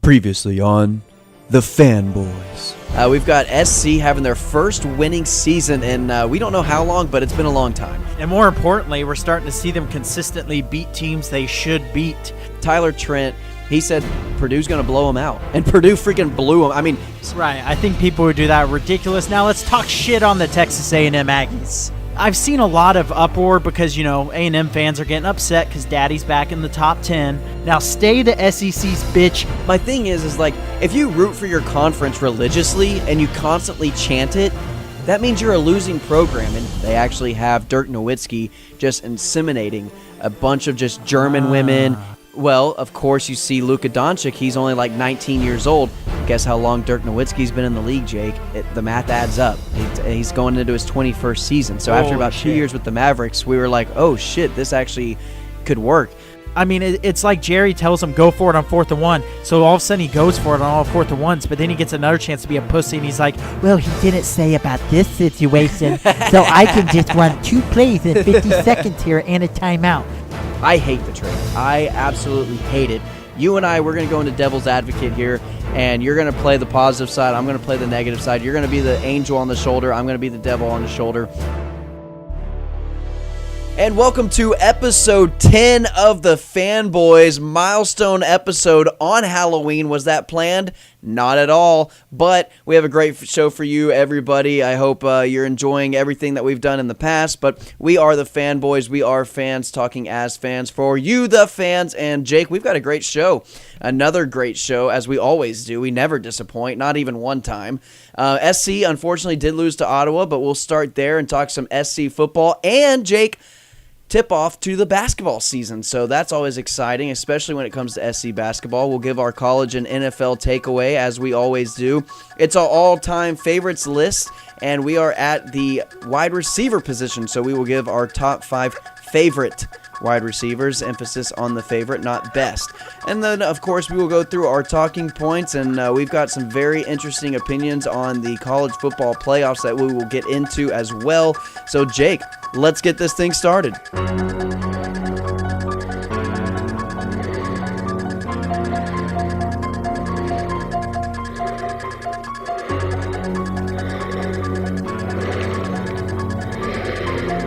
Previously on the Fanboys. We've got SC having their first winning season in we don't know how long, but it's been a long time. And more importantly, we're starting to see them consistently beat teams they should beat. Tyler Trent, he said Purdue's going to blow them out, and Purdue freaking blew them. I mean, right, I think people who do that are ridiculous. Now let's talk shit on the Texas A&M Aggies. I've seen a lot of uproar because, A&M fans are getting upset because Daddy's back in the top 10. Now stay the SEC's bitch. My thing is like, if you root for your conference religiously and you constantly chant it, that means you're a losing program. And they actually have Dirk Nowitzki just inseminating a bunch of just German women. Well, of course, you see Luka Doncic. He's only like 19 years old. Guess how long Dirk Nowitzki's been in the league, Jake? The math adds up. He's going into his 21st season. So after about 2 years with the Mavericks, we were like, oh, shit, this actually could work. I mean, it's like Jerry tells him, go for it on 4th and 1. So all of a sudden he goes for it on all 4th and 1s, but then he gets another chance to be a pussy, and he's like, well, he didn't say about this situation, so I can just run 2 plays in 50 seconds here and a timeout. I hate the trade. I absolutely hate it. You and I, we're going to go into devil's advocate here, and you're going to play the positive side. I'm going to play the negative side. You're going to be the angel on the shoulder. I'm going to be the devil on the shoulder. And welcome to episode 10 of the Fanboys. Milestone episode on Halloween. Was that planned? Not at all. But we have a great show for you, everybody. I hope you're enjoying everything that we've done in the past. But we are the Fanboys. We are fans talking as fans for you, the fans. And Jake, we've got a great show. Another great show, as we always do. We never disappoint, not even one time. SC, unfortunately, did lose to Ottawa, but we'll start there and talk some SC football. And, Jake, tip-off to the basketball season, so that's always exciting, especially when it comes to SC basketball. We'll give our college and NFL takeaway, as we always do. It's our all-time favorites list, and we are at the wide receiver position, so we will give our top 5 favorite wide receivers, emphasis on the favorite, not best. And then, of course, we will go through our talking points, and we've got some very interesting opinions on the college football playoffs that we will get into as well. So, Jake, let's get this thing started.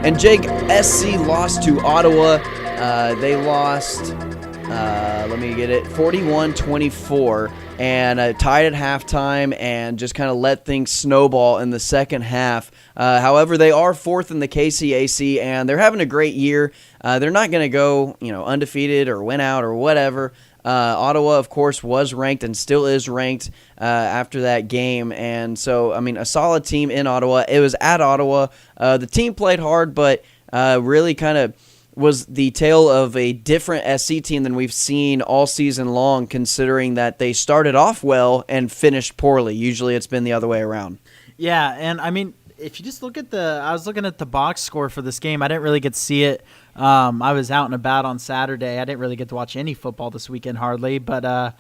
And Jake, SC lost to Ottawa. They lost, 41-24, and tied at halftime and just kind of let things snowball in the second half. However, they are 4th in the KCAC, and they're having a great year. They're not going to go, undefeated or win out or whatever. Ottawa, of course, was ranked and still is ranked after that game. And so, a solid team in Ottawa. It was at Ottawa. The team played hard, but really kind of was the tale of a different SC team than we've seen all season long, considering that they started off well and finished poorly. Usually it's been the other way around. Yeah, and if you just look at I was looking at the box score for this game. I didn't really get to see it. I was out and about on Saturday. I didn't really get to watch any football this weekend hardly. But,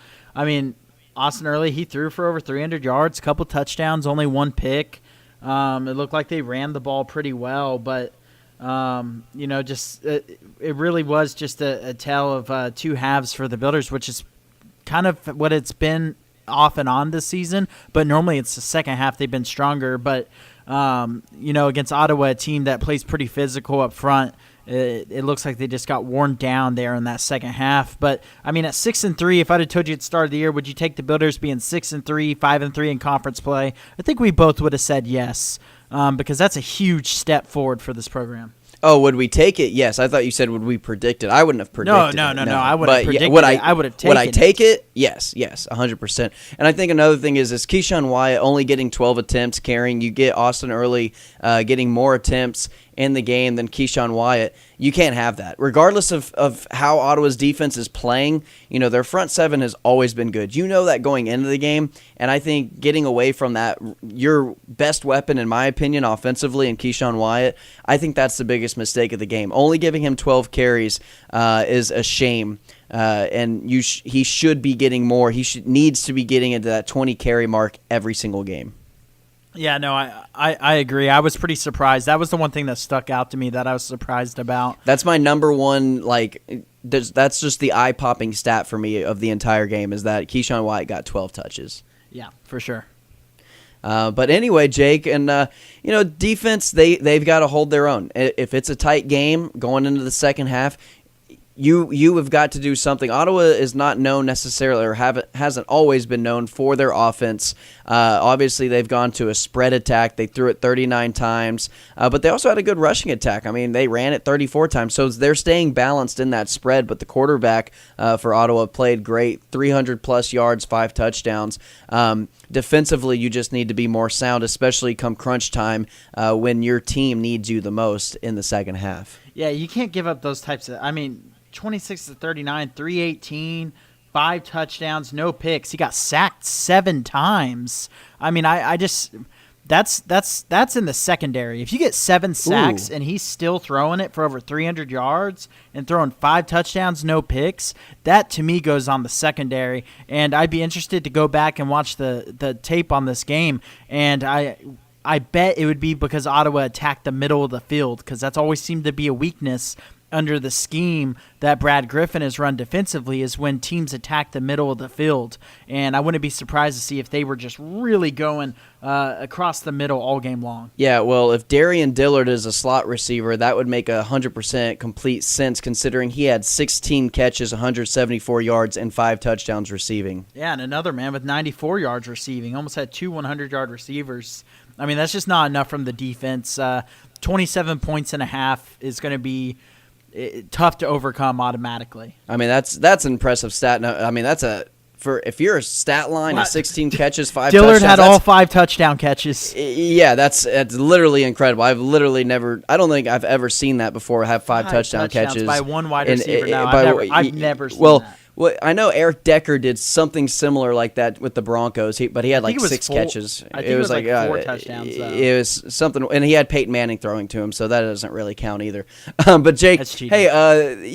Austin Early, he threw for over 300 yards, a couple touchdowns, only 1 pick. It looked like they ran the ball pretty well. But, it really was just a tale of 2 halves for the Builders, which is kind of what it's been off and on this season. But normally it's the second half they've been stronger. But, against Ottawa, a team that plays pretty physical up front, it looks like they just got worn down there in that second half. But, at 6-3, if I'd have told you at the start of the year, would you take the Builders being 6-3, 5-3 in conference play? I think we both would have said yes, because that's a huge step forward for this program. Oh, would we take it? Yes. I thought you said would we predict it. I wouldn't have predicted it. No. I wouldn't have predicted it. I would have taken it. Would I take it? Yes, 100%. And I think another thing is Keyshawn Wyatt only getting 12 attempts carrying. You get Austin Early getting more attempts in the game than Keyshawn Wyatt. You can't have that. Regardless of how Ottawa's defense is playing, their front seven has always been good. You know that going into the game, and I think getting away from that, your best weapon, in my opinion, offensively, in Keyshawn Wyatt, I think that's the biggest mistake of the game. Only giving him 12 carries is a shame. And he should be getting more. He needs to be getting into that 20 carry mark every single game. Yeah, no, I agree. I was pretty surprised. That was the one thing that stuck out to me that I was surprised about. That's my number one, that's just the eye-popping stat for me of the entire game is that Keyshawn White got 12 touches. Yeah, for sure. But anyway, Jake, and defense, they've got to hold their own. If it's a tight game going into the second half, you have got to do something. Ottawa is not known necessarily, or hasn't always been known for their offense. Obviously, they've gone to a spread attack. They threw it 39 times, but they also had a good rushing attack. I mean, they ran it 34 times, so they're staying balanced in that spread. But the quarterback for Ottawa played great, 300-plus yards, 5 touchdowns. Defensively, you just need to be more sound, especially come crunch time when your team needs you the most in the second half. Yeah, you can't give up those types of – 26-39, 318, 5 touchdowns, no picks. He got sacked 7 times. I mean, I just that's in the secondary. If you get 7 sacks and he's still throwing it for over 300 yards and throwing 5 touchdowns, no picks, that to me goes on the secondary. And I'd be interested to go back and watch the tape on this game. And I bet it would be because Ottawa attacked the middle of the field, because that's always seemed to be a weakness under the scheme that Brad Griffin has run defensively, is when teams attack the middle of the field. And I wouldn't be surprised to see if they were just really going across the middle all game long. Yeah, well, if Darian Dillard is a slot receiver, that would make 100% complete sense, considering he had 16 catches, 174 yards, and 5 touchdowns receiving. Yeah, and another man with 94 yards receiving, almost had 2 100-yard receivers. I mean, that's just not enough from the defense. 27 points and a half is going to be tough to overcome automatically. I mean, that's an impressive stat. I mean, if you're a stat line of 16 catches, 5 Dillard touchdowns. Dillard had all 5 touchdown catches. Yeah, that's literally incredible. I don't think I've ever seen that before. Have 5 touchdown catches by one wide receiver. I've never seen that. Well, I know Eric Decker did something similar like that with the Broncos, but he had 6 catches. I think it was like 4 touchdowns. Though. It was something, and he had Peyton Manning throwing to him, so that doesn't really count either. But Jake, hey,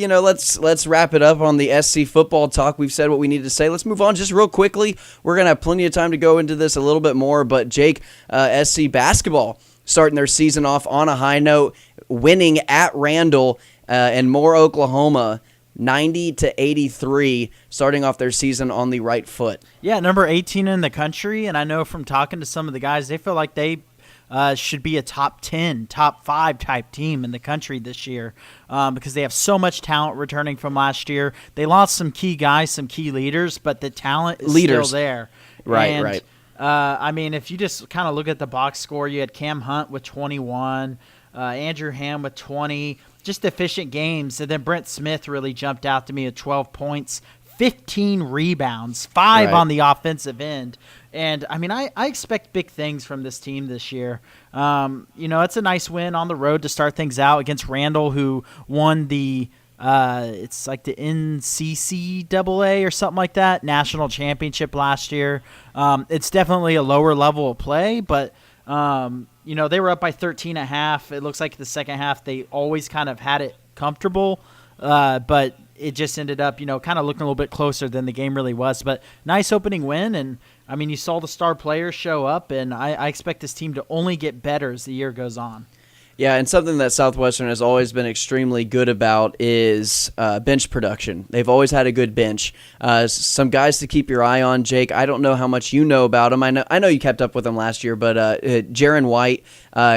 let's wrap it up on the SC football talk. We've said what we needed to say. Let's move on just real quickly. We're gonna have plenty of time to go into this a little bit more, but Jake, SC basketball starting their season off on a high note, winning at Randall and Moore, Oklahoma. 90-83, starting off their season on the right foot. Yeah, number 18 in the country, and I know from talking to some of the guys, they feel like they should be a top 10, top 5 type team in the country this year because they have so much talent returning from last year. They lost some key guys, some key leaders, but the talent is still there. Right. I mean, if you just kind of look at the box score, you had Cam Hunt with 21, Andrew Ham with 20, just efficient games. And then Brent Smith really jumped out to me at 12 points, 15 rebounds, 5 on the offensive end. And, I mean, I expect big things from this team this year. It's a nice win on the road to start things out against Randall, who won the it's like the NCCAA or something like that, national championship last year. It's definitely a lower level of play, but they were up by 13.5. It looks like the second half they always kind of had it comfortable, but it just ended up, kind of looking a little bit closer than the game really was. But nice opening win, and, I mean, you saw the star players show up, and I expect this team to only get better as the year goes on. Yeah, and something that Southwestern has always been extremely good about is bench production. They've always had a good bench. Some guys to keep your eye on, Jake. I don't know how much you know about him. I know you kept up with him last year, but Jaron White,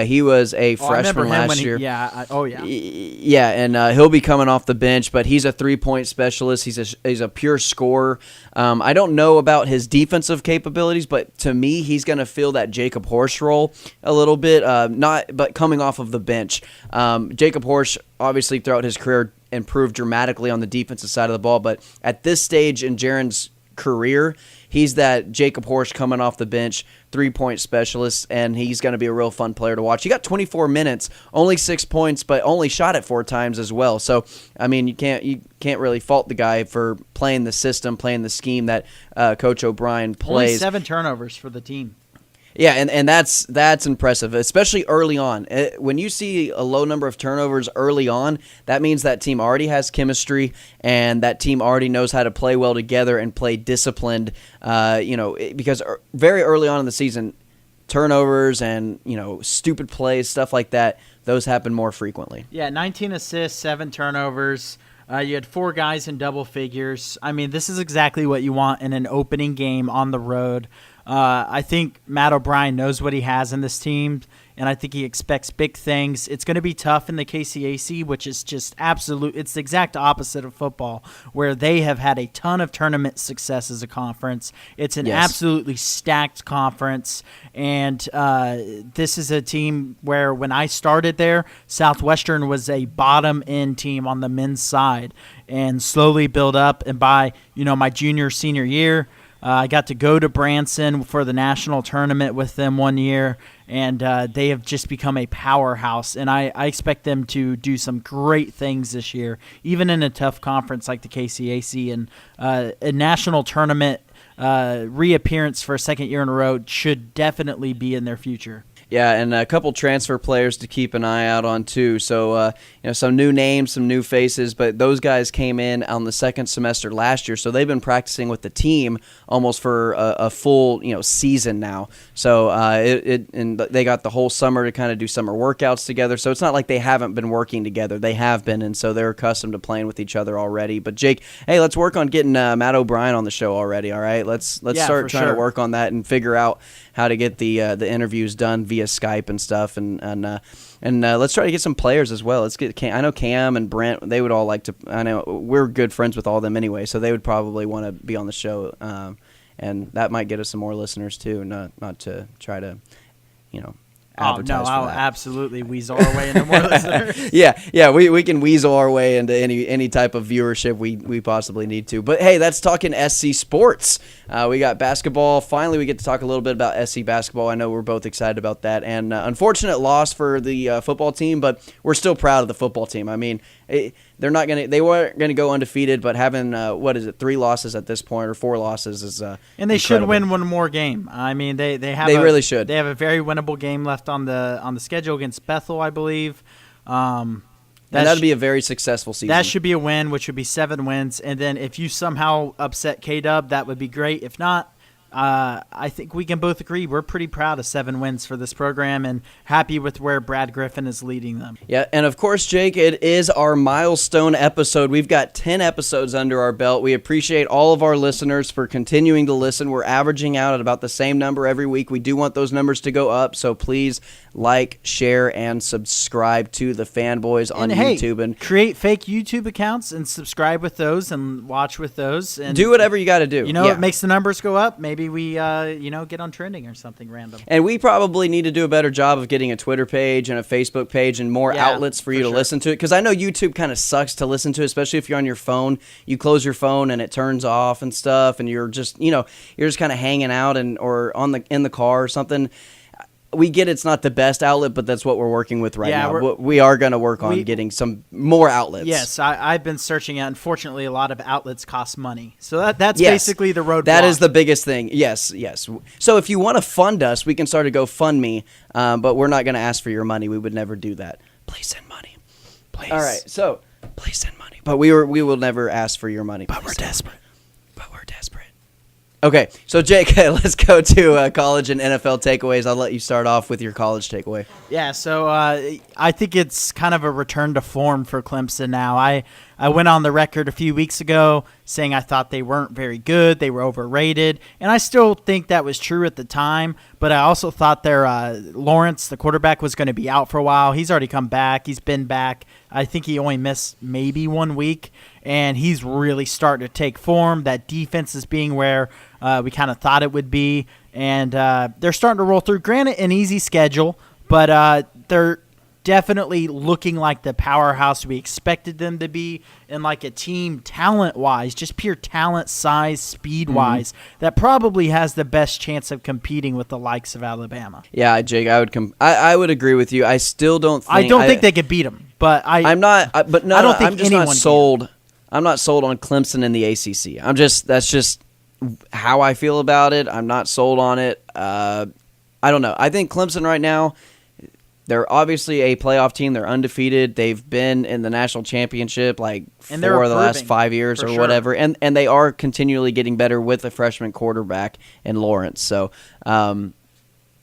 he was a freshman last year. Yeah, and he'll be coming off the bench, but he's a 3-point specialist. He's a pure scorer. I don't know about his defensive capabilities, but to me, he's going to fill that Jacob Horsch role a little bit. But coming off of the bench, Jacob Horsch obviously throughout his career improved dramatically on the defensive side of the ball, but at this stage in Jaron's career, he's that Jacob Horsch coming off the bench, 3-point specialist, and he's going to be a real fun player to watch. He got 24 minutes, only 6 points, but only shot it 4 times as well. So, I mean, you can't really fault the guy for playing the system, playing the scheme that Coach O'Brien plays. Only 7 turnovers for the team. Yeah, and that's impressive, especially early on. When you see a low number of turnovers early on, that means that team already has chemistry and that team already knows how to play well together and play disciplined. Because very early on in the season, turnovers and stupid plays, stuff like that, those happen more frequently. Yeah, 19 assists, 7 turnovers. You had 4 guys in double figures. I mean, this is exactly what you want in an opening game on the road. I think Matt O'Brien knows what he has in this team, and I think he expects big things. It's going to be tough in the KCAC, which is just absolute. It's the exact opposite of football, where they have had a ton of tournament success as a conference. It's an absolutely stacked conference, and this is a team where when I started there, Southwestern was a bottom-end team on the men's side and slowly build up. And by my senior year, I got to go to Branson for the national tournament with them one year, and they have just become a powerhouse. And I expect them to do some great things this year, even in a tough conference like the KCAC. And a national tournament reappearance for a second year in a row should definitely be in their future. Yeah, and a couple transfer players to keep an eye out on too. So, some new names, some new faces, but those guys came in on the second semester last year, so they've been practicing with the team almost for a full, season now. So, and they got the whole summer to kind of do summer workouts together. So it's not like they haven't been working together; they have been, and so they're accustomed to playing with each other already. But Jake, hey, let's work on getting Matt O'Brien on the show already. All right, let's start trying to work on that and figure out how to get the interviews done via Skype and stuff, and let's try to get some players as well. Let's get I know Cam and Brent, they would all like to. I know we're good friends with all of them anyway, so they would probably want to be on the show, and that might get us some more listeners too. Not to try to, advertise for I'll that. Absolutely weasel our way into more listeners. Yeah, we can weasel our way into any type of viewership we possibly need to. But hey, that's talking SC sports. We got basketball. Finally, we get to talk a little bit about SC basketball. I know we're both excited about that. And unfortunate loss for the football team, but we're still proud of the football team. I mean, they weren't gonna go undefeated, but having 3 losses at this point or 4 losses is and they incredible. should win one more game. I mean, they really should. They have a very winnable game left on the schedule against Bethel, I believe. That'd be a very successful season. That should be a win, which would be 7 wins. And then if you somehow upset K-Dub, that would be great. If not, I think we can both agree we're pretty proud of 7 wins for this program and happy with where Brad Griffin is leading them. Yeah, and of course, Jake, it is our milestone episode. We've got 10 episodes under our belt. We appreciate all of our listeners for continuing to listen. We're averaging out at about the same number every week. We do want those numbers to go up, so please like, share, and subscribe to the Fanboys on YouTube. And create fake YouTube accounts and subscribe with those and watch with those. And do whatever you got to do. It makes the numbers go up. Maybe we, get on trending or something random. And we probably need to do a better job of getting a Twitter page and a Facebook page and more outlets for you to listen to it. Because I know YouTube kind of sucks to listen to, especially if you're on your phone. You close your phone and it turns off and stuff, and you're just, you're just kind of hanging out or in the car or something. We get it's not the best outlet, but that's what we're working with right now. We are going to work on getting some more outlets. Yes, I've been searching it. Unfortunately, a lot of outlets cost money. So that's basically the roadblock. That is the biggest thing. Yes. So if you want to fund us, we can start a GoFundMe, but we're not going to ask for your money. We would never do that. Please send money. Please. All right, so please send money. But we will never ask for your money. But we're desperate. Okay, so Jake, let's go to college and NFL takeaways. I'll let you start off with your college takeaway. Yeah, so I think it's kind of a return to form for Clemson now. I went on the record a few weeks ago saying I thought they weren't very good, they were overrated, and I still think that was true at the time, but I also thought their Lawrence, the quarterback, was going to be out for a while. He's already come back. He's been back. I think he only missed maybe 1 week, and he's really starting to take form. That defense is being where we kind of thought it would be, and they're starting to roll through. Granted, an easy schedule, but they're definitely looking like the powerhouse we expected them to be, and like a team talent-wise, just pure talent, size, speed-wise, that probably has the best chance of competing with the likes of Alabama. Yeah, Jake, I would agree with you. I still don't think... I don't think they could beat them, but I'm not sold. Can. I'm not sold on Clemson in the ACC. That's just how I feel about it. I'm not sold on it. I don't know. I think Clemson right now, they're obviously a playoff team. They're undefeated. They've been in the national championship like 4 of the last 5 years or whatever. And they are continually getting better with a freshman quarterback in Lawrence. So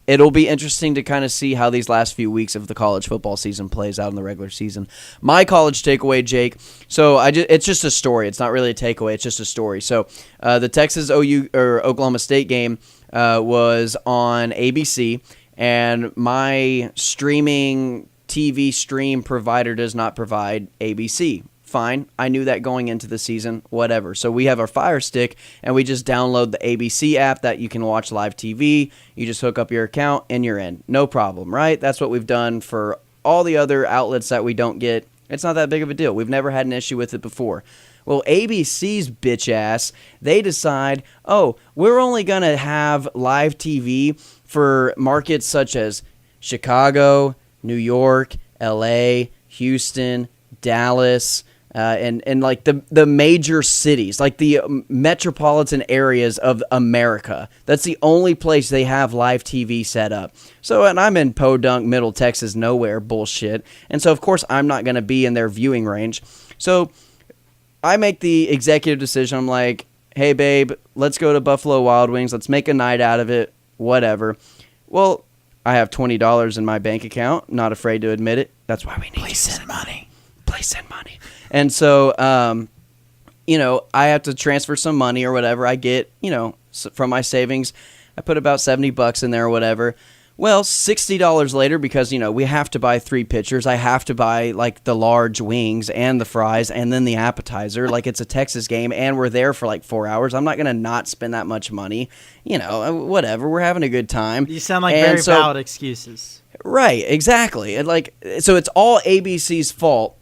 it'll be interesting to kind of see how these last few weeks of the college football season plays out in the regular season. My college takeaway, Jake. So it's just a story. It's not really a takeaway. It's just a story. So the Texas OU or Oklahoma State game was on ABC, and my streaming TV stream provider does not provide ABC. Fine. I knew that going into the season, whatever. So we have our Fire Stick, and we just download the ABC app that you can watch live TV. You just hook up your account, and you're in. No problem, right? That's what we've done for all the other outlets that we don't get. It's not that big of a deal. We've never had an issue with it before. Well, ABC's bitch ass, they decide, oh, we're only going to have live TV for markets such as Chicago, New York, LA, Houston, Dallas, and like the major cities, like the metropolitan areas of America. That's the only place they have live TV set up. So, and I'm in Podunk, Middle Texas, nowhere, bullshit. And so, of course, I'm not going to be in their viewing range. So I make the executive decision. I'm like, hey, babe, let's go to Buffalo Wild Wings. Let's make a night out of it, whatever. Well, I have $20 in my bank account. Not afraid to admit it. That's why we need Please send money. Please send money. And so, I have to transfer some money or whatever. I get, from my savings, I put about $70 in there or whatever. Well, $60 later, because, we have to buy 3 pitchers. I have to buy, like, the large wings and the fries and then the appetizer. Like, it's a Texas game, and we're there for, like, 4 hours. I'm not going to not spend that much money. Whatever. We're having a good time. You sound like very valid excuses. Right, exactly. And, so it's all ABC's fault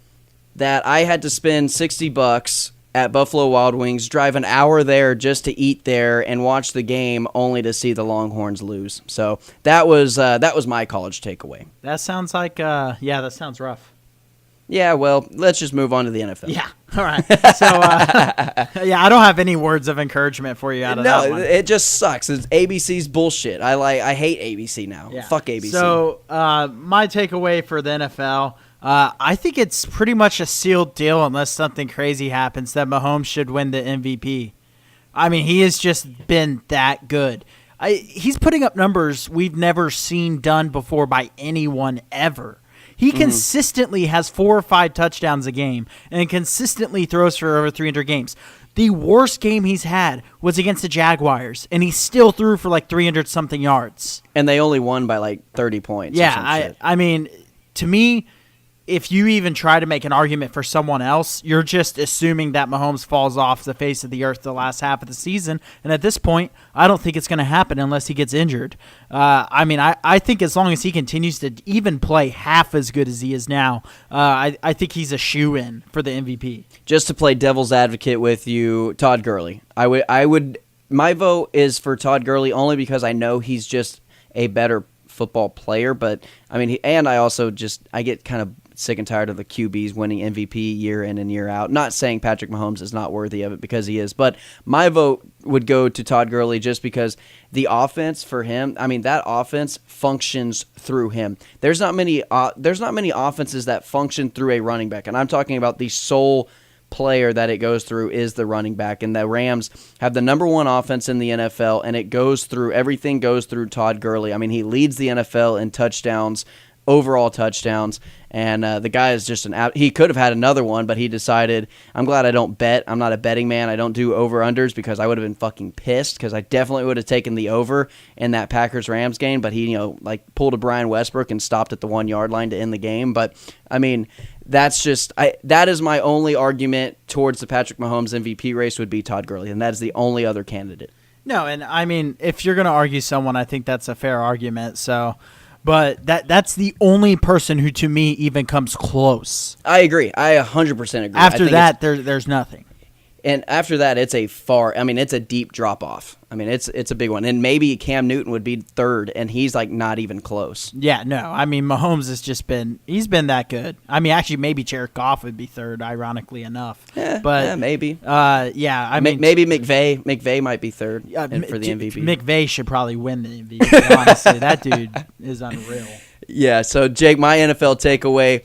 that I had to spend $60 at Buffalo Wild Wings, drive an hour there just to eat there and watch the game, only to see the Longhorns lose. So that was my college takeaway. That sounds like that sounds rough. Yeah, well, let's just move on to the NFL. Yeah, all right. So I don't have any words of encouragement for you out of that one. No, it just sucks. It's ABC's bullshit. I hate ABC now. Yeah. Fuck ABC. So my takeaway for the NFL. I think it's pretty much a sealed deal unless something crazy happens that Mahomes should win the MVP. I mean, he has just been that good. He's putting up numbers we've never seen done before by anyone ever. He consistently has 4 or 5 touchdowns a game and consistently throws for over 300 games. The worst game he's had was against the Jaguars, and he still threw for like 300-something yards. And they only won by like 30 points. Yeah, I mean, to me, if you even try to make an argument for someone else, you're just assuming that Mahomes falls off the face of the earth the last half of the season. And at this point, I don't think it's going to happen unless he gets injured. I think as long as he continues to even play half as good as he is now, I think he's a shoo-in for the MVP. Just to play devil's advocate with you, Todd Gurley. My vote is for Todd Gurley only because I know he's just a better football player. But I mean, I get kind of sick and tired of the QBs winning MVP year in and year out. Not saying Patrick Mahomes is not worthy of it, because he is, but my vote would go to Todd Gurley just because the offense for him, I mean, that offense functions through him. There's not many offenses that function through a running back, and I'm talking about the sole player that it goes through is the running back, and the Rams have the number 1 offense in the NFL, and everything goes through Todd Gurley. I mean, he leads the NFL in touchdowns, overall touchdowns, and the guy is just he could have had another one, but he decided, I'm glad I don't bet. I'm not a betting man. I don't do over-unders because I would have been fucking pissed, because I definitely would have taken the over in that Packers-Rams game, but he, pulled a Brian Westbrook and stopped at the 1-yard line to end the game. But, I mean, that is my only argument towards the Patrick Mahomes MVP race would be Todd Gurley, and that is the only other candidate. No, and I mean, if you're going to argue someone, I think that's a fair argument, so... But that's the only person who, to me, even comes close. I agree. I 100% agree. After that, there's nothing. And after that, it's a deep drop-off. I mean, it's a big one. And maybe Cam Newton would be third, and he's, not even close. Yeah, no. I mean, Mahomes he's been that good. I mean, actually, maybe Jared Goff would be third, ironically enough. Yeah, maybe. I mean, maybe McVay might be third for the MVP. McVay should probably win the MVP, honestly. That dude is unreal. Yeah, so, Jake, my NFL takeaway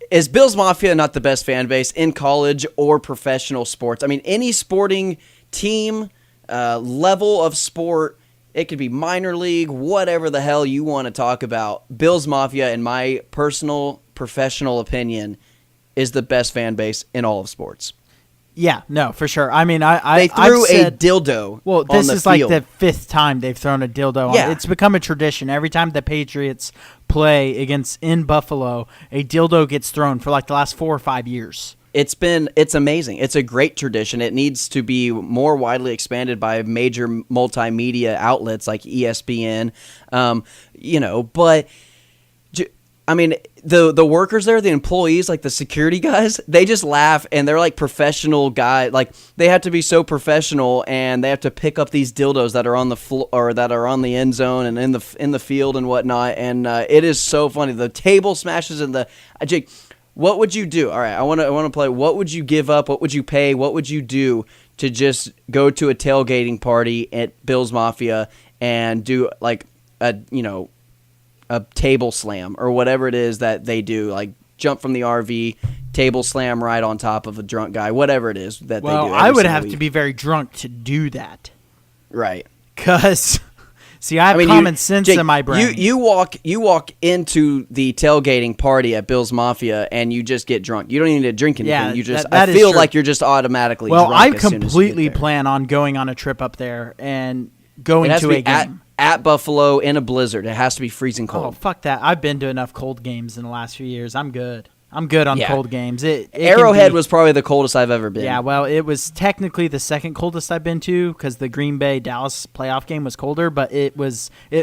is Bills Mafia not the best fan base in college or professional sports? I mean, any sporting team, level of sport, It could be minor league, whatever the hell you want to talk about. Bills Mafia, in my personal, professional opinion, is the best fan base in all of sports. Yeah, no, for sure. I mean, they threw a dildo. Well, on this the is like field. the 5th time they've thrown a dildo. Yeah. It's become a tradition. Every time the Patriots play in Buffalo, a dildo gets thrown for like the last 4 or 5 years. It's amazing. It's a great tradition. It needs to be more widely expanded by major multimedia outlets like ESPN. But I mean, the workers there, the employees, like the security guys, they just laugh, and they're like professional guys. Like, they have to be so professional, and they have to pick up these dildos that are on the floor or that are on the end zone and in the field and whatnot. And it is so funny. The table smashes and Jake, what would you do? All right, I want to play. What would you give up? What would you pay? What would you do to just go to a tailgating party at Bills Mafia and do like a table slam or whatever it is that they do, like jump from the RV, table slam right on top of a drunk guy, whatever it is that they do. Well, I would have to be very drunk to do that. Right. Because, see, I have common sense Jake, in my brain. You walk into the tailgating party at Bills Mafia and you just get drunk. You don't even need to drink anything. Yeah, you just that I is feel true. like you're just automatically well, drunk I as soon as you completely get there. plan on going on a trip up there and going It has to to a be game. at Buffalo in a blizzard. It has to be freezing cold. Oh, fuck that. I've been to enough cold games in the last few years. I'm good. I'm good on Yeah. cold games. It Arrowhead can be, was probably the coldest I've ever been. Yeah, well, it was technically the second coldest I've been to because the Green Bay-Dallas playoff game was colder, but it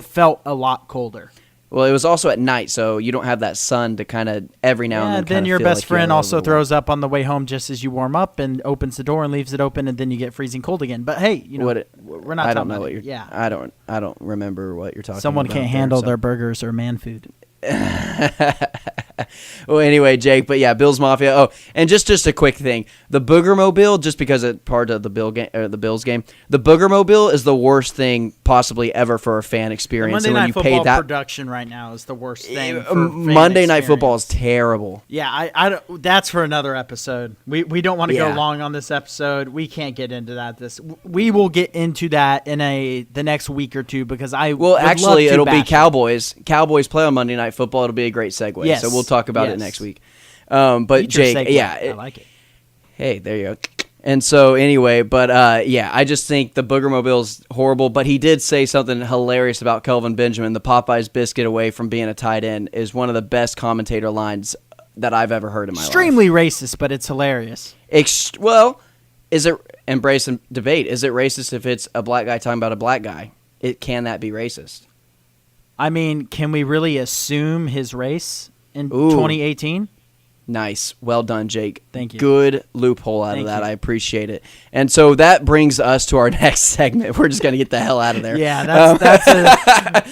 felt a lot colder. Well, it was also at night, so you don't have that sun to kind of every now and then. Then kinda your feel best like you're friend a also little throws up on the way home just as you warm up and opens the door and leaves it open, and then you get freezing cold again. But hey, we're not. I talking don't know about what it. you're. Yeah, I don't remember what you're talking someone about. can't handle their burgers or man food. Well, anyway, Jake, but yeah, Bills Mafia. Oh, and just a quick thing: the Boogermobile, just because it's part of the Bills game, the Boogermobile is the worst thing possibly ever for a fan experience. Monday and when Night you Football pay that, production right now is the worst thing. For Monday fan Night Football is experience. terrible. Yeah, I don't, that's for another episode. We don't want to Yeah. go long on this episode. We can't get into that. We will get into that in the next week or two because Actually, it'll be bash it. Cowboys. Cowboys play on Monday Night Football. It'll be a great segue. Yes. So we'll talk about it Yes. next week. But Eat your Jake, segue. yeah, I like it. hey, there you go. And so anyway, but yeah, I just think the Boogermobile's horrible. But he did say something hilarious about Kelvin Benjamin. The Popeyes biscuit away from being a tight end is one of the best commentator lines that I've ever heard in my life. Extremely racist, but it's hilarious. Well, is it embrace and debate? Is it racist if it's a black guy talking about a black guy? Can that be racist? I mean, can we really assume his race in Ooh. 2018? Nice. Well done, Jake. Thank you. Good loophole out Thank of that. you. I appreciate it. And so that brings us to our next segment. We're just going to get the hell out of there. Yeah, that's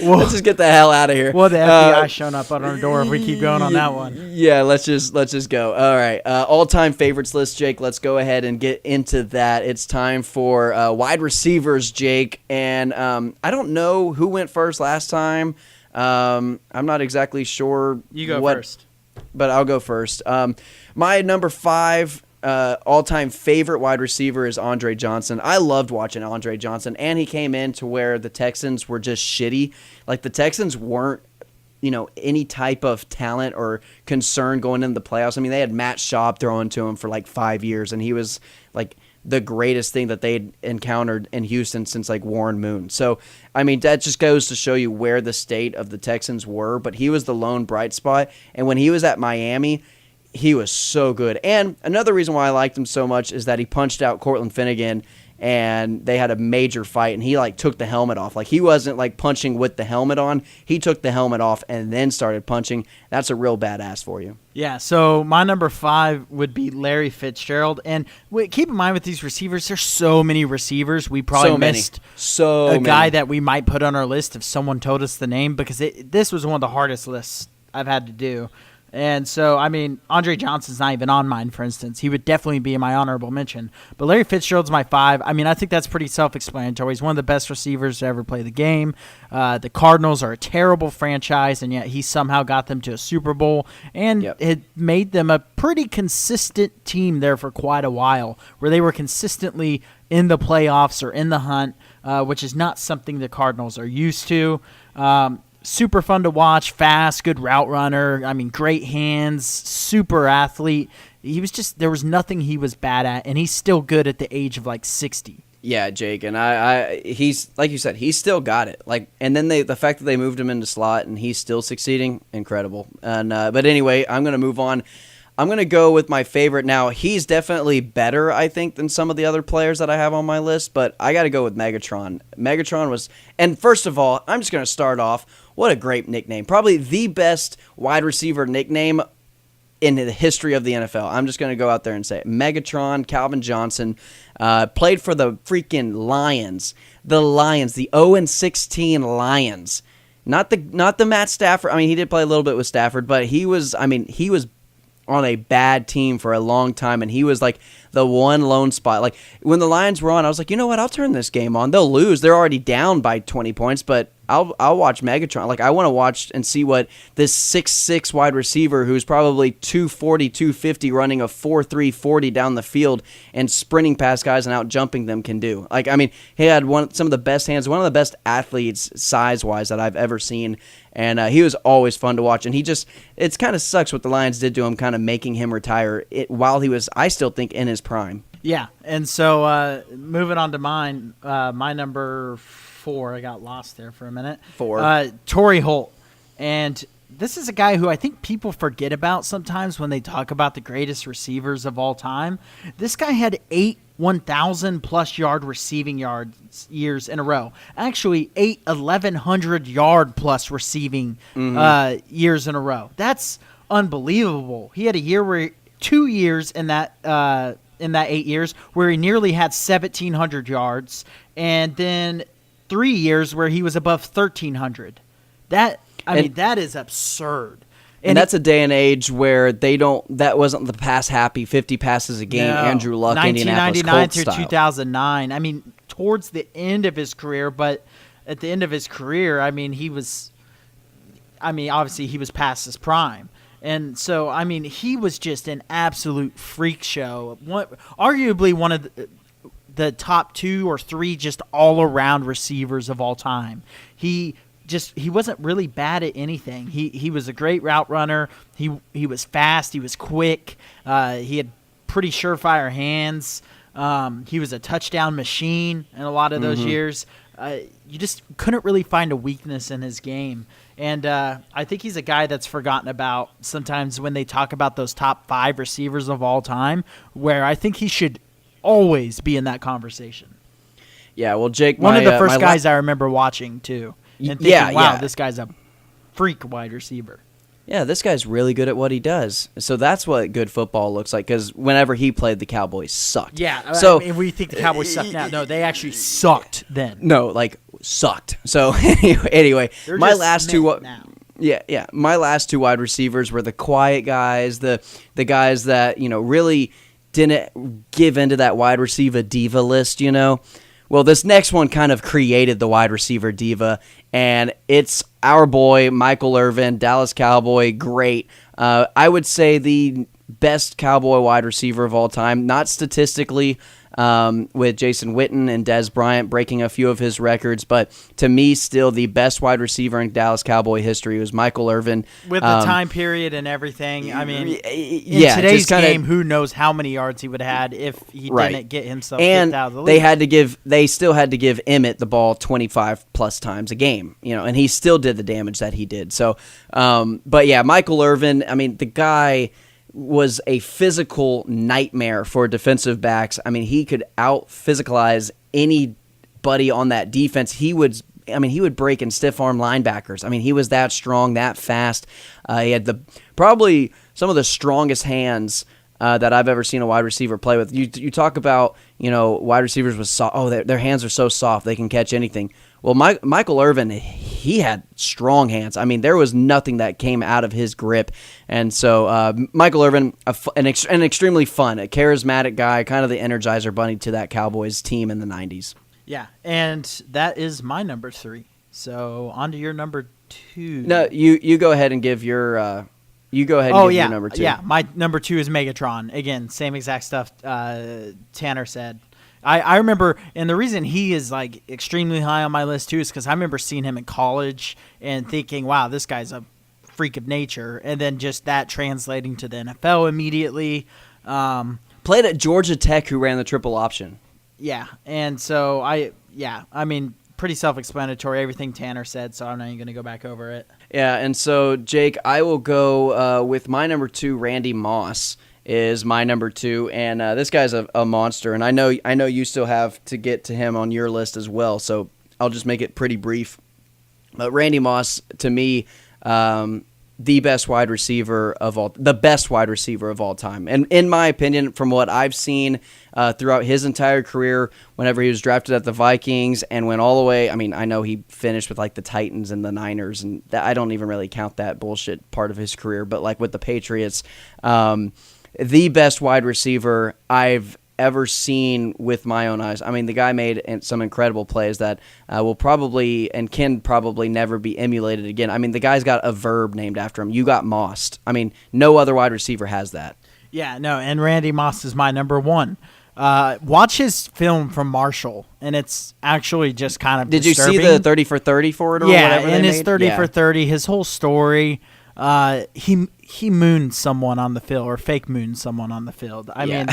Let's just get the hell out of here. well, the FBI showing up on our door if we keep going on that one. Yeah, let's just go. All right. All-time favorites list, Jake. Let's go ahead and get into that. It's time for wide receivers, Jake. And I don't know who went first last time. I'm not exactly sure. You go first. But I'll go first. My number 5 all-time favorite wide receiver is Andre Johnson. I loved watching Andre Johnson, and he came in to where the Texans were just shitty. Like, the Texans weren't, any type of talent or concern going into the playoffs. I mean, they had Matt Schaub throwing to him for like 5 years, and he was like the greatest thing that they'd encountered in Houston since like Warren Moon. So, I mean, that just goes to show you where the state of the Texans were, but he was the lone bright spot. And when he was at Miami, he was so good. And another reason why I liked him so much is that he punched out Cortland Finnegan and they had a major fight, and he like took the helmet off. Like, he wasn't like punching with the helmet on. He took the helmet off and then started punching. That's a real badass for you. Yeah, so my number 5 would be Larry Fitzgerald. And keep in mind with these receivers, there's so many receivers. We probably missed a guy that we might put on our list if someone told us the name, because this was one of the hardest lists I've had to do. And so, I mean, Andre Johnson's not even on mine, for instance. He would definitely be in my honorable mention. But Larry Fitzgerald's my 5. I mean, I think that's pretty self-explanatory. He's one of the best receivers to ever play the game. The Cardinals are a terrible franchise, and yet he somehow got them to a Super Bowl. And it made them a pretty consistent team there for quite a while, where they were consistently in the playoffs or in the hunt. which is not something the Cardinals are used to. Super fun to watch, fast, good route runner. I mean, great hands, super athlete. There was nothing he was bad at, and he's still good at the age of like 60. Yeah, Jake, and he's like you said, he's still got it. Like, and then the fact that they moved him into slot and he's still succeeding, incredible. And but anyway, I'm gonna move on. I'm gonna go with my favorite now. He's definitely better, I think, than some of the other players that I have on my list. But I got to go with Megatron. Megatron was, and first of all, I'm just gonna start off. What a great nickname! Probably the best wide receiver nickname in the history of the NFL. I'm just going to go out there and say it. Megatron, Calvin Johnson, played for the freaking Lions. The Lions, the 0-16 Lions. Not the Matt Stafford. I mean, he did play a little bit with Stafford, but he was on a bad team for a long time, and he was like the one lone spot. Like, when the Lions were on, I was like, you know what? I'll turn this game on. They'll lose. They're already down by 20 points, but I'll watch Megatron. Like, I want to watch and see what this 6'6" wide receiver who's probably 240, 250 running a 4.3 40 down the field and sprinting past guys and out jumping them can do. Like, I mean, he had some of the best hands, one of the best athletes size-wise that I've ever seen. And he was always fun to watch. And it kind of sucks what the Lions did to him, kind of making him retire while he was, I still think, in his prime. Yeah, and so moving on to mine, my number 4, I got lost there for a minute. 4. Torrey Holt. And this is a guy who I think people forget about sometimes when they talk about the greatest receivers of all time. This guy had 8 1,000-plus yard receiving years in a row. Actually, 8 1,100-yard-plus receiving years in a row. That's unbelievable. He had 2 years in that 8 years where he nearly had 1,700 yards, and then 3 years where he was above 1,300. That is absurd. And that's a day and age where that wasn't the pass happy 50 passes a game, Andrew Luck, Indianapolis Colts 1999 through style. 2009. I mean, towards the end of his career, but at the end of his career, obviously he was past his prime. And so, he was just an absolute freak show. Arguably one of the top 2 or 3 just all-around receivers of all time. He wasn't really bad at anything. He was a great route runner. He was fast. He was quick. He had pretty surefire hands. He was a touchdown machine in a lot of those years. You just couldn't really find a weakness in his game. And I think he's a guy that's forgotten about sometimes when they talk about those top 5 receivers of all time, where I think he should always be in that conversation. Yeah, well, Jake, one of the first guys I remember watching too. And thinking, wow, this guy's a freak wide receiver. Yeah, this guy's really good at what he does. So that's what good football looks like, because whenever he played, the Cowboys sucked. Yeah, so we think the Cowboys suck now. No, they actually sucked then. No, sucked. So anyway, my last 2 now. Yeah. My last 2 wide receivers were the quiet guys, the guys that, really didn't give into that wide receiver diva list, Well, this next one kind of created the wide receiver diva, and it's our boy Michael Irvin, Dallas Cowboy, great. I would say the best Cowboy wide receiver of all time, not statistically, with Jason Witten and Dez Bryant breaking a few of his records, but to me, still the best wide receiver in Dallas Cowboy history was Michael Irvin. With the time period and everything, in today's game, who knows how many yards he would have had if he didn't get himself kicked out of the league. They still had to give Emmett the ball 25 plus times a game, and he still did the damage that he did. So, but yeah, Michael Irvin, the guy was a physical nightmare for defensive backs. He could out-physicalize anybody on that defense. He would break and stiff-arm linebackers. He was that strong, that fast. He had probably some of the strongest hands that I've ever seen a wide receiver play with. You talk about, wide receivers with their hands are so soft, they can catch anything. Well, Michael Irvin, he had strong hands. There was nothing that came out of his grip. And so Michael Irvin, an extremely fun, a charismatic guy, kind of the Energizer Bunny to that Cowboys team in the 90s. Yeah, and that is my number 3. So on to your number 2. No, you go ahead and give your your number 2. Yeah, my number 2 is Megatron. Again, same exact stuff Tanner said. I remember, and the reason he is like extremely high on my list too is because I remember seeing him in college and thinking, wow, this guy's a freak of nature, and then just that translating to the NFL immediately. Played at Georgia Tech, who ran the triple option. Yeah, and so I mean, pretty self-explanatory, everything Tanner said, so I'm not even going to go back over it. Yeah, and so, Jake, I will go with my number 2, Randy Moss is my number 2, and this guy's a monster, and I know you still have to get to him on your list as well, so I'll just make it pretty brief. But Randy Moss, to me, the best wide receiver of all time. And in my opinion, from what I've seen throughout his entire career, whenever he was drafted at the Vikings and went all the way, I mean, I know he finished with like the Titans and the Niners, and I don't even really count that bullshit part of his career, but like with the Patriots, the best wide receiver I've ever seen with my own eyes. I mean, the guy made some incredible plays that will probably and can probably never be emulated again. I mean, the guy's got a verb named after him. You got mossed. I mean, no other wide receiver has that. Yeah, no, and Randy Moss is my number 1. Watch his film from Marshall, and it's actually just kind of disturbing. Did you see the 30 for 30 for it or whatever? Yeah, and his made? 30 for 30, his whole story. He mooned someone on the field, or fake mooned someone on the field. I mean,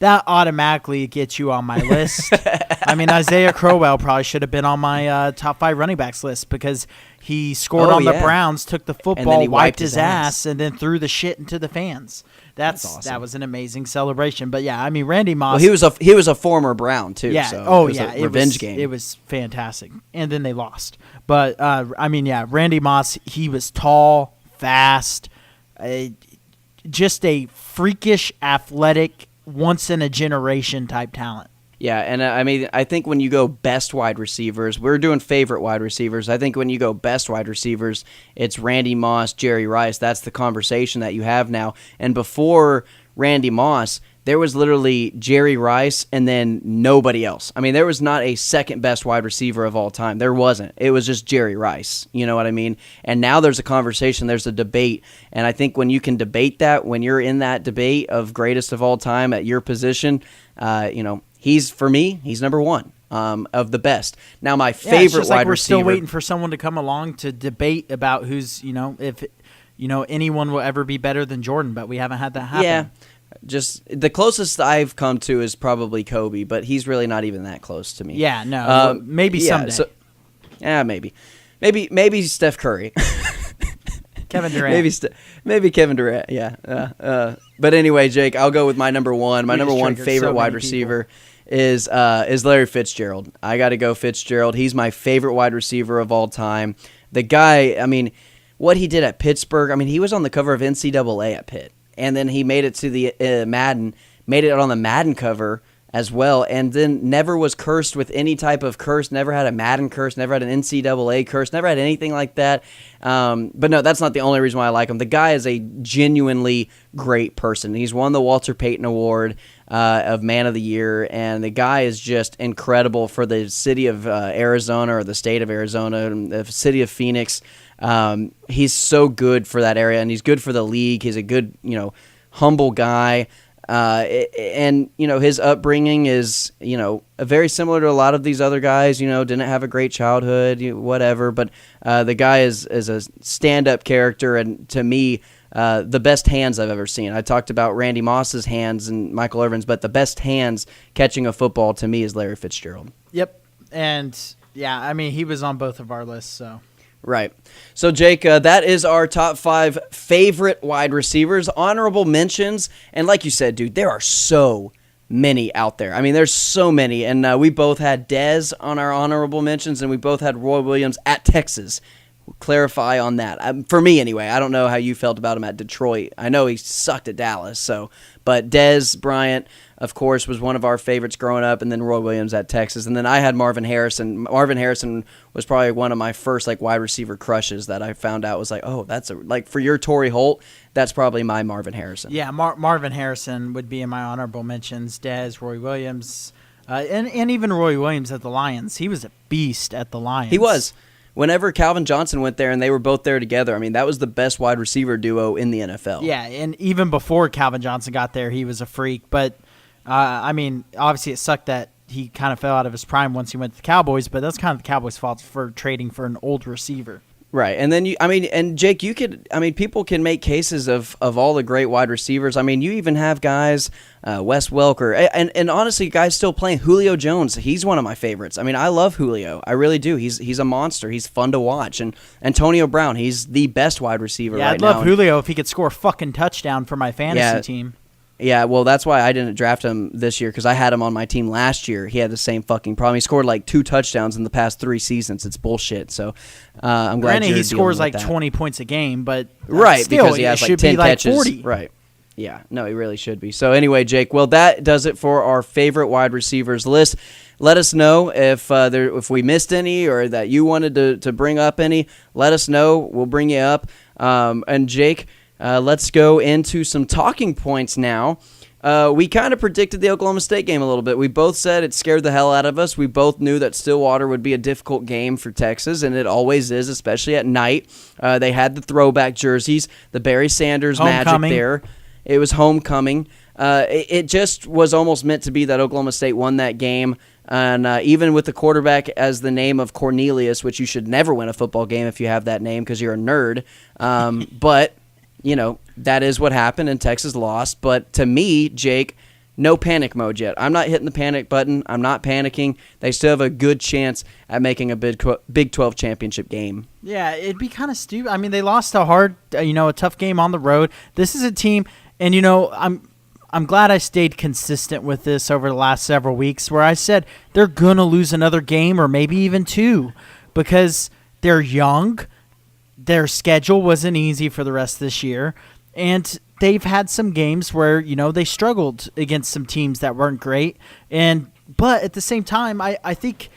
that automatically gets you on my list. I mean, Isaiah Crowell probably should have been on my top 5 running backs list because he scored on the Browns, took the football, wiped his ass, and then threw the shit into the fans. That's awesome. That was an amazing celebration. But yeah, I mean, Randy Moss. Well, he was a former Brown too. Yeah. So it was a revenge game. It was fantastic, and then they lost. But I mean, yeah, Randy Moss. He was tall, fast, just a freakish, athletic, once-in-a-generation type talent. Yeah, and I mean, I think when you go best wide receivers, we're doing favorite wide receivers. I think when you go best wide receivers, it's Randy Moss, Jerry Rice. That's the conversation that you have now. And before Randy Moss, there was literally Jerry Rice and then nobody else. I mean, there was not a second best wide receiver of all time. There wasn't. It was just Jerry Rice. You know what I mean? And now there's a conversation, there's a debate. And I think when you can debate that, when you're in that debate of greatest of all time at your position, for me, he's number 1 of the best. Now, my favorite it's just like wide we're receiver. Still waiting for someone to come along to debate about who's, if anyone will ever be better than Jordan, but we haven't had that happen. Yeah. Just the closest I've come to is probably Kobe, but he's really not even that close to me. Yeah, no, maybe someday. Maybe Steph Curry, Kevin Durant, maybe Kevin Durant. Yeah, but anyway, Jake, I'll go with my number 1. My number 1 favorite wide receiver is Larry Fitzgerald. I got to go Fitzgerald. He's my favorite wide receiver of all time. The guy, I mean, what he did at Pittsburgh. I mean, he was on the cover of NCAA at Pitt. And then he made it to the made it on the Madden cover as well, and then never was cursed with any type of curse, never had a Madden curse, never had an NCAA curse, never had anything like that. But no, that's not the only reason why I like him. The guy is a genuinely great person. He's won the Walter Payton Award of Man of the Year, and the guy is just incredible for the city of Arizona, or the state of Arizona, and the city of Phoenix. He's so good for that area, and he's good for the league. He's a good, humble guy. And his upbringing is, very similar to a lot of these other guys, didn't have a great childhood, whatever. But the guy is a stand-up character, and to me, the best hands I've ever seen. I talked about Randy Moss's hands and Michael Irvin's, but the best hands catching a football to me is Larry Fitzgerald. Yep. And, yeah, I mean, he was on both of our lists, so. Right. So, Jake, that is our top 5 favorite wide receivers, honorable mentions. And like you said, dude, there are so many out there. I mean, there's so many. And we both had Dez on our honorable mentions, and we both had Roy Williams at Texas. We'll clarify on that. For me, anyway. I don't know how you felt about him at Detroit. I know he sucked at Dallas. But Dez Bryant, of course, was one of our favorites growing up, and then Roy Williams at Texas. And then I had Marvin Harrison. Marvin Harrison was probably one of my first wide receiver crushes that I found out was that's for your Torrey Holt, that's probably my Marvin Harrison. Yeah, Marvin Harrison would be in my honorable mentions. Dez, Roy Williams, and even Roy Williams at the Lions. He was a beast at the Lions. He was. Whenever Calvin Johnson went there and they were both there together, I mean, that was the best wide receiver duo in the NFL. Yeah, and even before Calvin Johnson got there, he was a freak. But I mean, obviously it sucked that he kind of fell out of his prime once he went to the Cowboys, but that's kind of the Cowboys' fault for trading for an old receiver. Right, and then and Jake, people can make cases of all the great wide receivers. I mean, you even have guys, Wes Welker, and honestly, guys still playing. Julio Jones, he's one of my favorites. I mean, I love Julio, I really do. He's a monster. He's fun to watch. And Antonio Brown, he's the best wide receiver right now. I'd love Julio if he could score a fucking touchdown for my fantasy team. Yeah, well, that's why I didn't draft him this year, because I had him on my team last year. He had the same fucking problem. He scored like 2 touchdowns in the past 3 seasons. It's bullshit. So I'm glad. Granted, he scores like 20 points a game, but right, still, because he has like 10 catches. 40. Right. Yeah, no, he really should be. So anyway, Jake, well, that does it for our favorite wide receivers list. Let us know if we missed any or that you wanted to bring up any. Let us know. We'll bring you up. And Jake, let's go into some talking points now. We kind of predicted the Oklahoma State game a little bit. We both said it scared the hell out of us. We both knew that Stillwater would be a difficult game for Texas, and it always is, especially at night. They had the throwback jerseys, the Barry Sanders magic there. It was homecoming. It just was almost meant to be that Oklahoma State won that game. And even with the quarterback as the name of Cornelius, which you should never win a football game if you have that name because you're a nerd. But, that is what happened, and Texas lost. But to me, Jake, no panic mode yet. I'm not hitting the panic button. I'm not panicking. They still have a good chance at making a Big 12 championship game. Yeah, it'd be kind of stupid. I mean, they lost a tough game on the road. This is a team, and, I'm glad I stayed consistent with this over the last several weeks where I said they're going to lose another game or maybe even 2 because they're young. Their schedule wasn't easy for the rest of this year, and they've had some games where, they struggled against some teams that weren't great. But at the same time, I think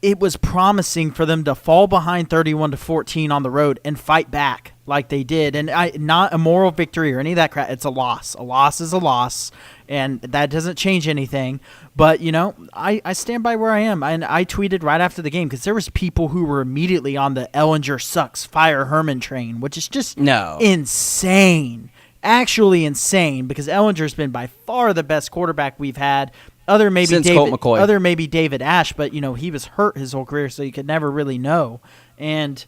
it was promising for them to fall behind 31-14 on the road and fight back like they did. And not a moral victory or any of that crap. It's a loss. A loss is a loss, and that doesn't change anything. But, I stand by where I am. And I tweeted right after the game because there was people who were immediately on the Ellinger sucks, fire Herman train, which is just insane. Actually insane, because Ellinger's been by far the best quarterback we've had. Other maybe David Ash, but he was hurt his whole career, so you could never really know. And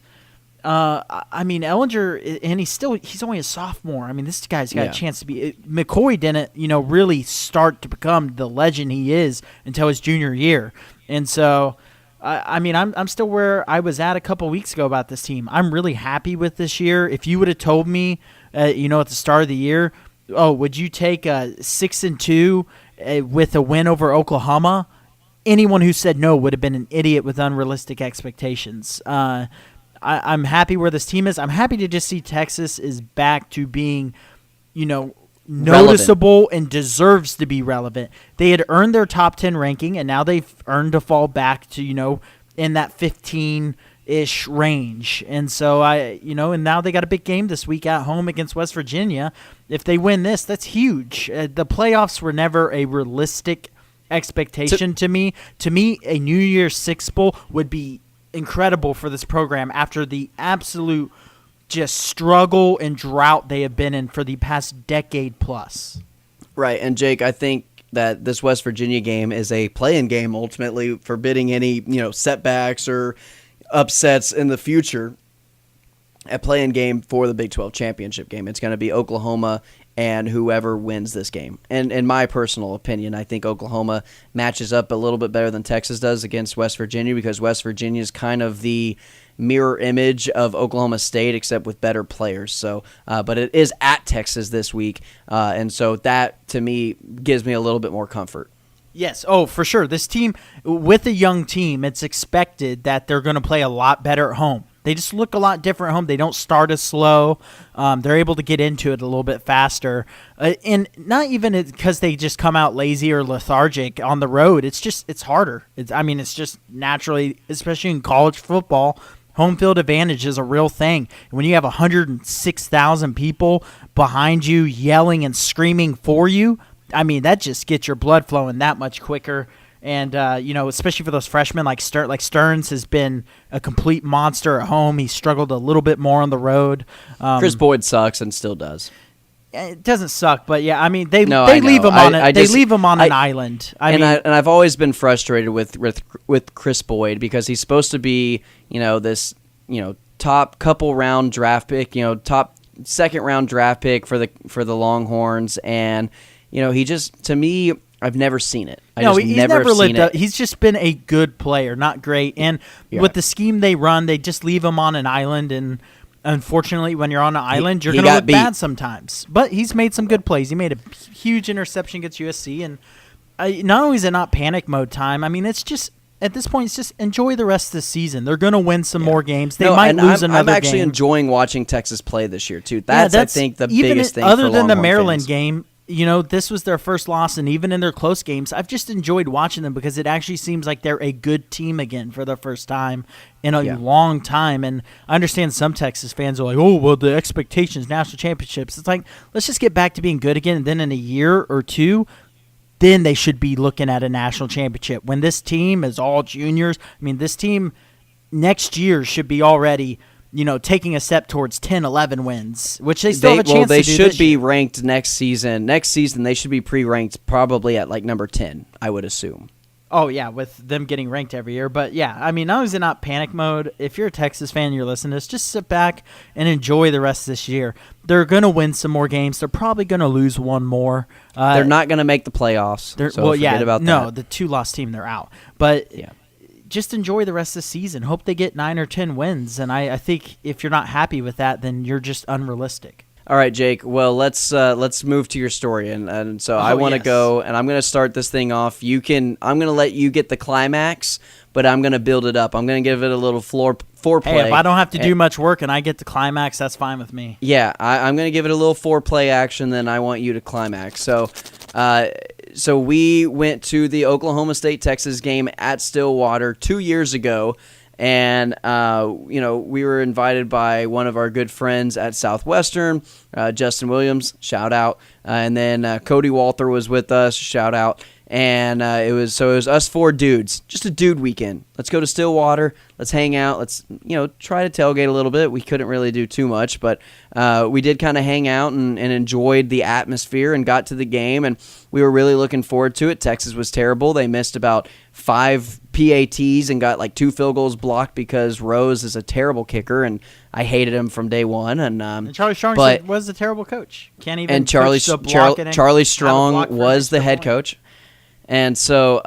Ellinger, and he's only a sophomore. I mean, this guy's got a chance to be. McCoy didn't, really start to become the legend he is until his junior year, and so. I'm still where I was at a couple weeks ago about this team. I'm really happy with this year. If you would have told me, at the start of the year, would you take a 6-2 with a win over Oklahoma? Anyone who said no would have been an idiot with unrealistic expectations. I'm happy where this team is. I'm happy to just see Texas is back to being, noticeable and deserves to be relevant. They had earned their top 10 ranking, and now they've earned to fall back to, in that 15-ish range. And so and now they got a big game this week at home against West Virginia. If they win this, that's huge. The playoffs were never a realistic expectation to me. To me, a New Year's Six Bowl would be incredible for this program after the absolute just struggle and drought they have been in for the past decade plus. Right, and Jake, I think that this West Virginia game is a play-in game ultimately, forbidding any setbacks or upsets in the future. A play-in game for the Big 12 championship game. It's going to be Oklahoma and whoever wins this game. And in my personal opinion, I think Oklahoma matches up a little bit better than Texas does against West Virginia, because West Virginia is kind of the mirror image of Oklahoma State, except with better players. So, but it is at Texas this week, and so that to me gives me a little bit more comfort. Yes, for sure. This team, with a young team, it's expected that they're going to play a lot better at home. They just look a lot different at home. They don't start as slow. They're able to get into it a little bit faster. And not even because they just come out lazy or lethargic on the road. It's harder. It's just naturally, especially in college football, home field advantage is a real thing. And when you have 106,000 people behind you yelling and screaming for you, that just gets your blood flowing that much quicker. And, especially for those freshmen like Stearns has been a complete monster at home. He struggled a little bit more on the road. Chris Boyd sucks and still does. It doesn't suck, but yeah, I mean they No, they I leave know. him on I they just- leave him on an I- island. I mean, I've always been frustrated with Chris Boyd because he's supposed to be, this, top couple round draft pick, top second round draft pick for the Longhorns, and he just, to me, I've never seen it. he's never never have seen lived up. it. He's just been a good player, not great. And with the scheme they run, they just leave him on an island. And unfortunately, when you're on an island, you're he going to got look beat. bad sometimes. But he's made some good plays. He made a huge interception against USC. And not only is it not panic mode time, I mean, it's just at this point, it's just enjoy the rest of the season. They're going to win some more games. They might lose another game. I'm actually enjoying watching Texas play this year too. That's I think the biggest thing. Other for than the Longhorn Maryland fans. game, this was their first loss, and even in their close games, I've just enjoyed watching them because it actually seems like they're a good team again for the first time in a long time. And I understand some Texas fans are like, oh, well, the expectations, national championships. It's like, let's just get back to being good again, and then in a year or two, then they should be looking at a national championship. When this team is all juniors, I mean, this team next year should be already taking a step towards 10, 11 wins, which they still have a chance to do. They should this be year. ranked next season. Next season, they should be pre-ranked probably at like number 10, I would assume. Oh, yeah, with them getting ranked every year. But, yeah, I mean, not only is it not panic mode, if you're a Texas fan and you're listening to this, just sit back and enjoy the rest of this year. They're going to win some more games. They're probably going to lose one more. They're not going to make the playoffs, so forget about that. No, the two-loss team, they're out. But yeah. Just enjoy the rest of the season. Hope they get 9 or 10 wins. And I think if you're not happy with that, then you're just unrealistic. All right, Jake. Well, let's move to your story, and so I want to go, and I'm going to start this thing off. I'm going to let you get the climax, but I'm going to build it up. I'm going to give it a little foreplay. Hey, if I don't have to do much work and I get the climax, that's fine with me. Yeah, I'm going to give it a little foreplay action, then I want you to climax. So we went to the Oklahoma State-Texas game at Stillwater 2 years ago. And, we were invited by one of our good friends at Southwestern, Justin Williams, shout out. And then Cody Walther was with us, shout out. And it was us four dudes, just a dude weekend. Let's go to Stillwater. Let's hang out. Let's, try to tailgate a little bit. We couldn't really do too much, but we did kind of hang out and enjoyed the atmosphere and got to the game. And we were really looking forward to it. Texas was terrible. They missed about 5 PATs and got like 2 field goals blocked because Rose is a terrible kicker, and I hated him from day one. And Charlie Strong was a terrible coach. Can't even. And Charlie Strong was the head coach. And so,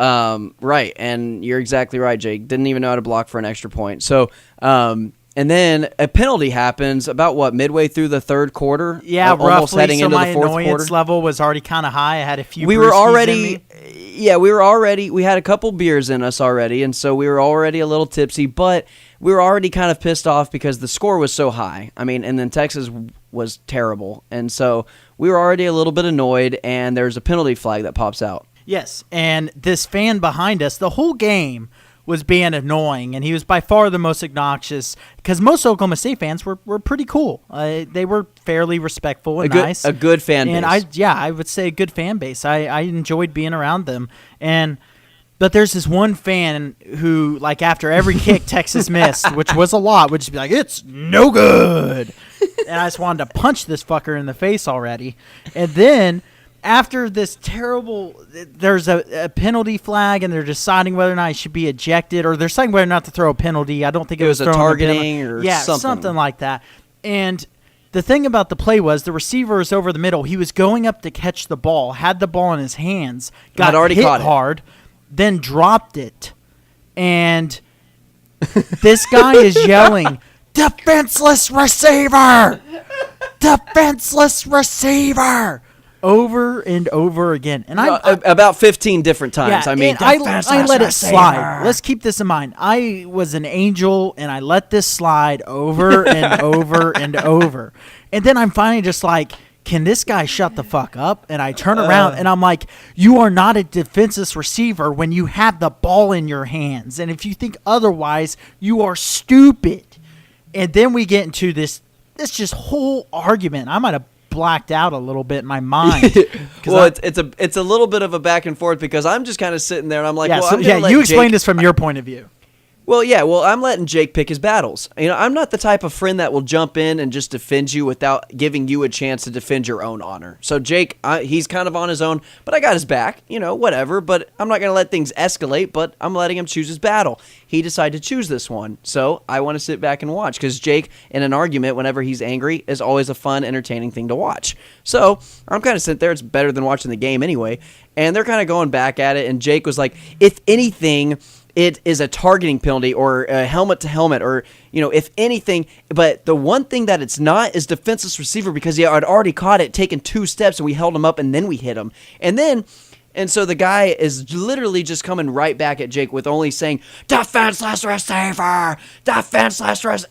right, and you're exactly right, Jake. Didn't even know how to block for an extra point. So, and then a penalty happens about midway through the third quarter. Yeah, almost roughly. heading So into my the fourth annoyance quarter. level was already kind of high. I had a few. We were brewskis in me. We had a couple beers in us already, and so we were already a little tipsy, but we were already kind of pissed off because the score was so high. I mean, and then Texas was terrible, and so we were already a little bit annoyed, and there's a penalty flag that pops out. Yes, and this fan behind us, the whole game was being annoying, and he was by far the most obnoxious because most Oklahoma State fans were pretty cool. They were fairly respectful and nice. A good fan base. And I would say a good fan base. I enjoyed being around them. But there's this one fan who, like, after every kick Texas missed, which was a lot, would just be like, it's no good. And I just wanted to punch this fucker in the face already. And then after this terrible, there's a penalty flag, and they're deciding whether or not he should be ejected, or they're deciding whether or not to throw a penalty. I don't think it was a throwing targeting or something like that. And the thing about the play was the receiver was over the middle. He was going up to catch the ball, had the ball in his hands, got already hit caught it. hard, then dropped it. And this guy is yelling, defenseless receiver! Defenseless receiver! Over and over again. And about 15 different times. Yeah, I mean, I let it slide. Let's keep this in mind. I was an angel, and I let this slide over and over and over. And then I'm finally just like, can this guy shut the fuck up? And I turn around, and I'm like, you are not a defenseless receiver when you have the ball in your hands. And if you think otherwise, you are stupid. And then we get into this just whole argument. I might have blacked out a little bit in my mind. Well, it's a little bit of a back and forth because I'm just kind of sitting there and I'm like, yeah, well, so, I'm gonna let you explain Jake- this from your point of view. Well, yeah, I'm letting Jake pick his battles. I'm not the type of friend that will jump in and just defend you without giving you a chance to defend your own honor. So Jake, he's kind of on his own, but I got his back, whatever. But I'm not going to let things escalate, but I'm letting him choose his battle. He decided to choose this one, so I want to sit back and watch, because Jake, in an argument, whenever he's angry, is always a fun, entertaining thing to watch. So I'm kind of sitting there. It's better than watching the game anyway. And they're kind of going back at it, and Jake was like, if anything, it is a targeting penalty or a helmet to helmet, or, if anything. But the one thing that it's not is defenseless receiver, because he had already caught it, taken 2 steps, and we held him up, and then we hit him. And so the guy is literally just coming right back at Jake with only saying, defenseless receiver,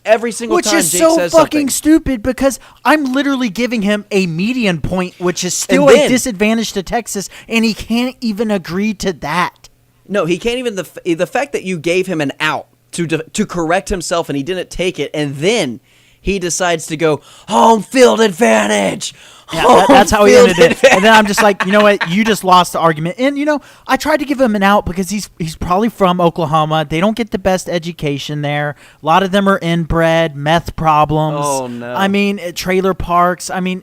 every single which time is Jake so says fucking something. stupid, because I'm literally giving him a median point, which is still And a then- disadvantage to Texas, and he can't even agree to that. No, he can't even. The fact that you gave him an out to correct himself and he didn't take it, and then he decides to go home field advantage. Yeah, that's how he ended it. And then I'm just like, you know what? You just lost the argument. And, I tried to give him an out because he's probably from Oklahoma. They don't get the best education there. A lot of them are inbred, meth problems. Oh, no. I mean, trailer parks. I mean,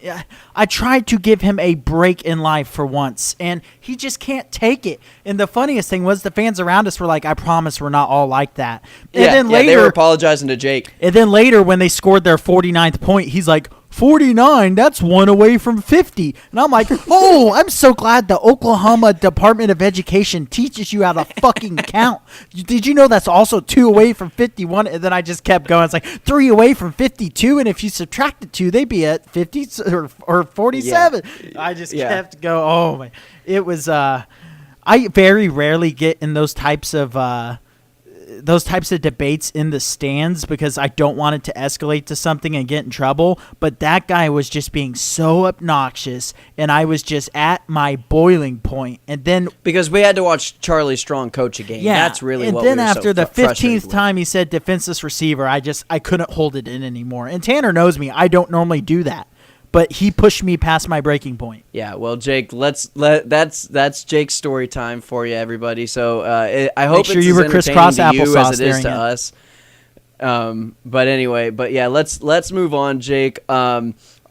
I tried to give him a break in life for once, and he just can't take it. And the funniest thing was the fans around us were like, I promise we're not all like that. And then later, they were apologizing to Jake. And then later, when they scored their 49th point, he's like, 49, that's 1 away from 50. And I'm like, oh, I'm so glad the Oklahoma Department of Education teaches you how to fucking count. Did you know that's also 2 away from 51? And then I just kept going. It's like 3 away from 52. And if you subtract the 2, they'd be at 50 or 47. Yeah. I just kept going. Oh, my. It was, I very rarely get in those types of debates in the stands, because I don't want it to escalate to something and get in trouble. But that guy was just being so obnoxious, and I was just at my boiling point. And then because we had to watch Charlie Strong coach a game. Yeah, That's really and what then we were after so the frustrated 15th with. time he said defenseless receiver, I couldn't hold it in anymore. And Tanner knows me. I don't normally do that. But he pushed me past my breaking point. Yeah, well, Jake, that's Jake's story time for you, everybody. So I hope sure it's you as were crisscross entertaining to you applesauce as it is during to it. us. But anyway, let's move on, Jake.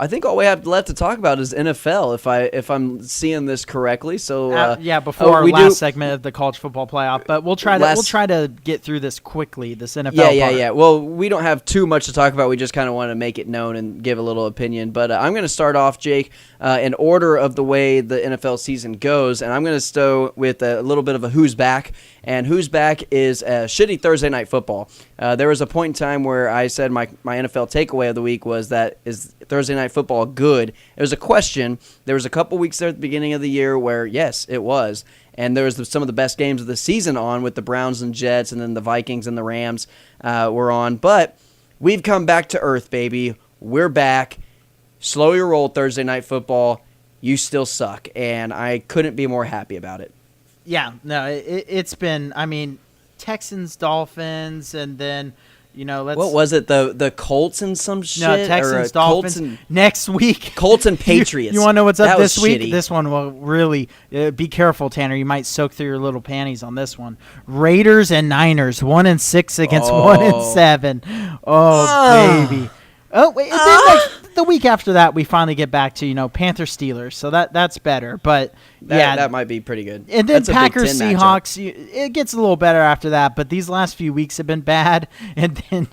I think all we have left to talk about is NFL, if I'm seeing this correctly. So before our last segment of the college football playoff, but we'll try to get through this quickly. This NFL part. Well, we don't have too much to talk about. We just kind of want to make it known and give a little opinion. But I'm going to start off, Jake, in order of the way the NFL season goes, and I'm going to start with a little bit of a who's back. And who's back is shitty Thursday night football. There was a point in time where I said my NFL takeaway of the week was that is Thursday night football good? It was a question. There was a couple weeks there at the beginning of the year where, yes, it was. And there was some of the best games of the season on with the Browns and Jets, and then the Vikings and the Rams were on. But we've come back to earth, baby. We're back. Slow your roll, Thursday night football. You still suck. And I couldn't be more happy about it. Yeah, no, it's been, Texans, Dolphins, and then, what was it? The Colts and some shit? No, Texans, Dolphins. Next week. Colts and Patriots. You want to know what's up That this was week? shitty. This one will really be careful, Tanner. You might soak through your little panties on this one. Raiders and Niners, 1-6 against 1-7. Oh, baby. Oh, wait. Then the week after that, we finally get back to, Panthers, Steelers. So that's better. But, that might be pretty good. And then That's a Big Packers, Ten matchup. Seahawks, it gets a little better after that. But these last few weeks have been bad. And then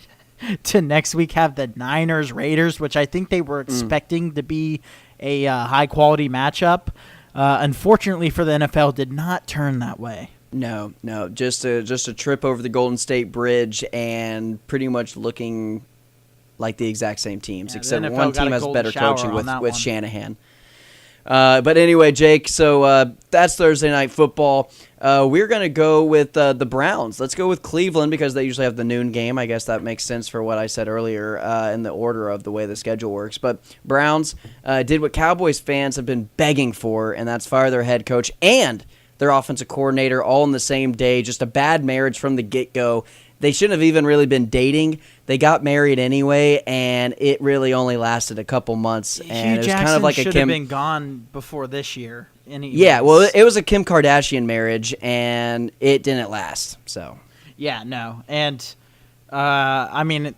to next week have the Niners, Raiders, which I think they were expecting to be a high-quality matchup. Unfortunately for the NFL, did not turn that way. No, just a trip over the Golden State Bridge and pretty much looking like the exact same teams, except one team has better coaching with Shanahan. But anyway, Jake, so that's Thursday night football. We're going to go with the Browns. Let's go with Cleveland because they usually have the noon game. I guess that makes sense for what I said earlier in the order of the way the schedule works. But Browns did what Cowboys fans have been begging for, and that's fire their head coach and their offensive coordinator all on the same day. Just a bad marriage from the get-go. They shouldn't have even really been dating. They got married anyway, and it really only lasted a couple months. And Hugh it was kind of like should a Kim. have been gone before this year. Yeah, well, it was a Kim Kardashian marriage, and it didn't last. So Yeah, no. And, I mean,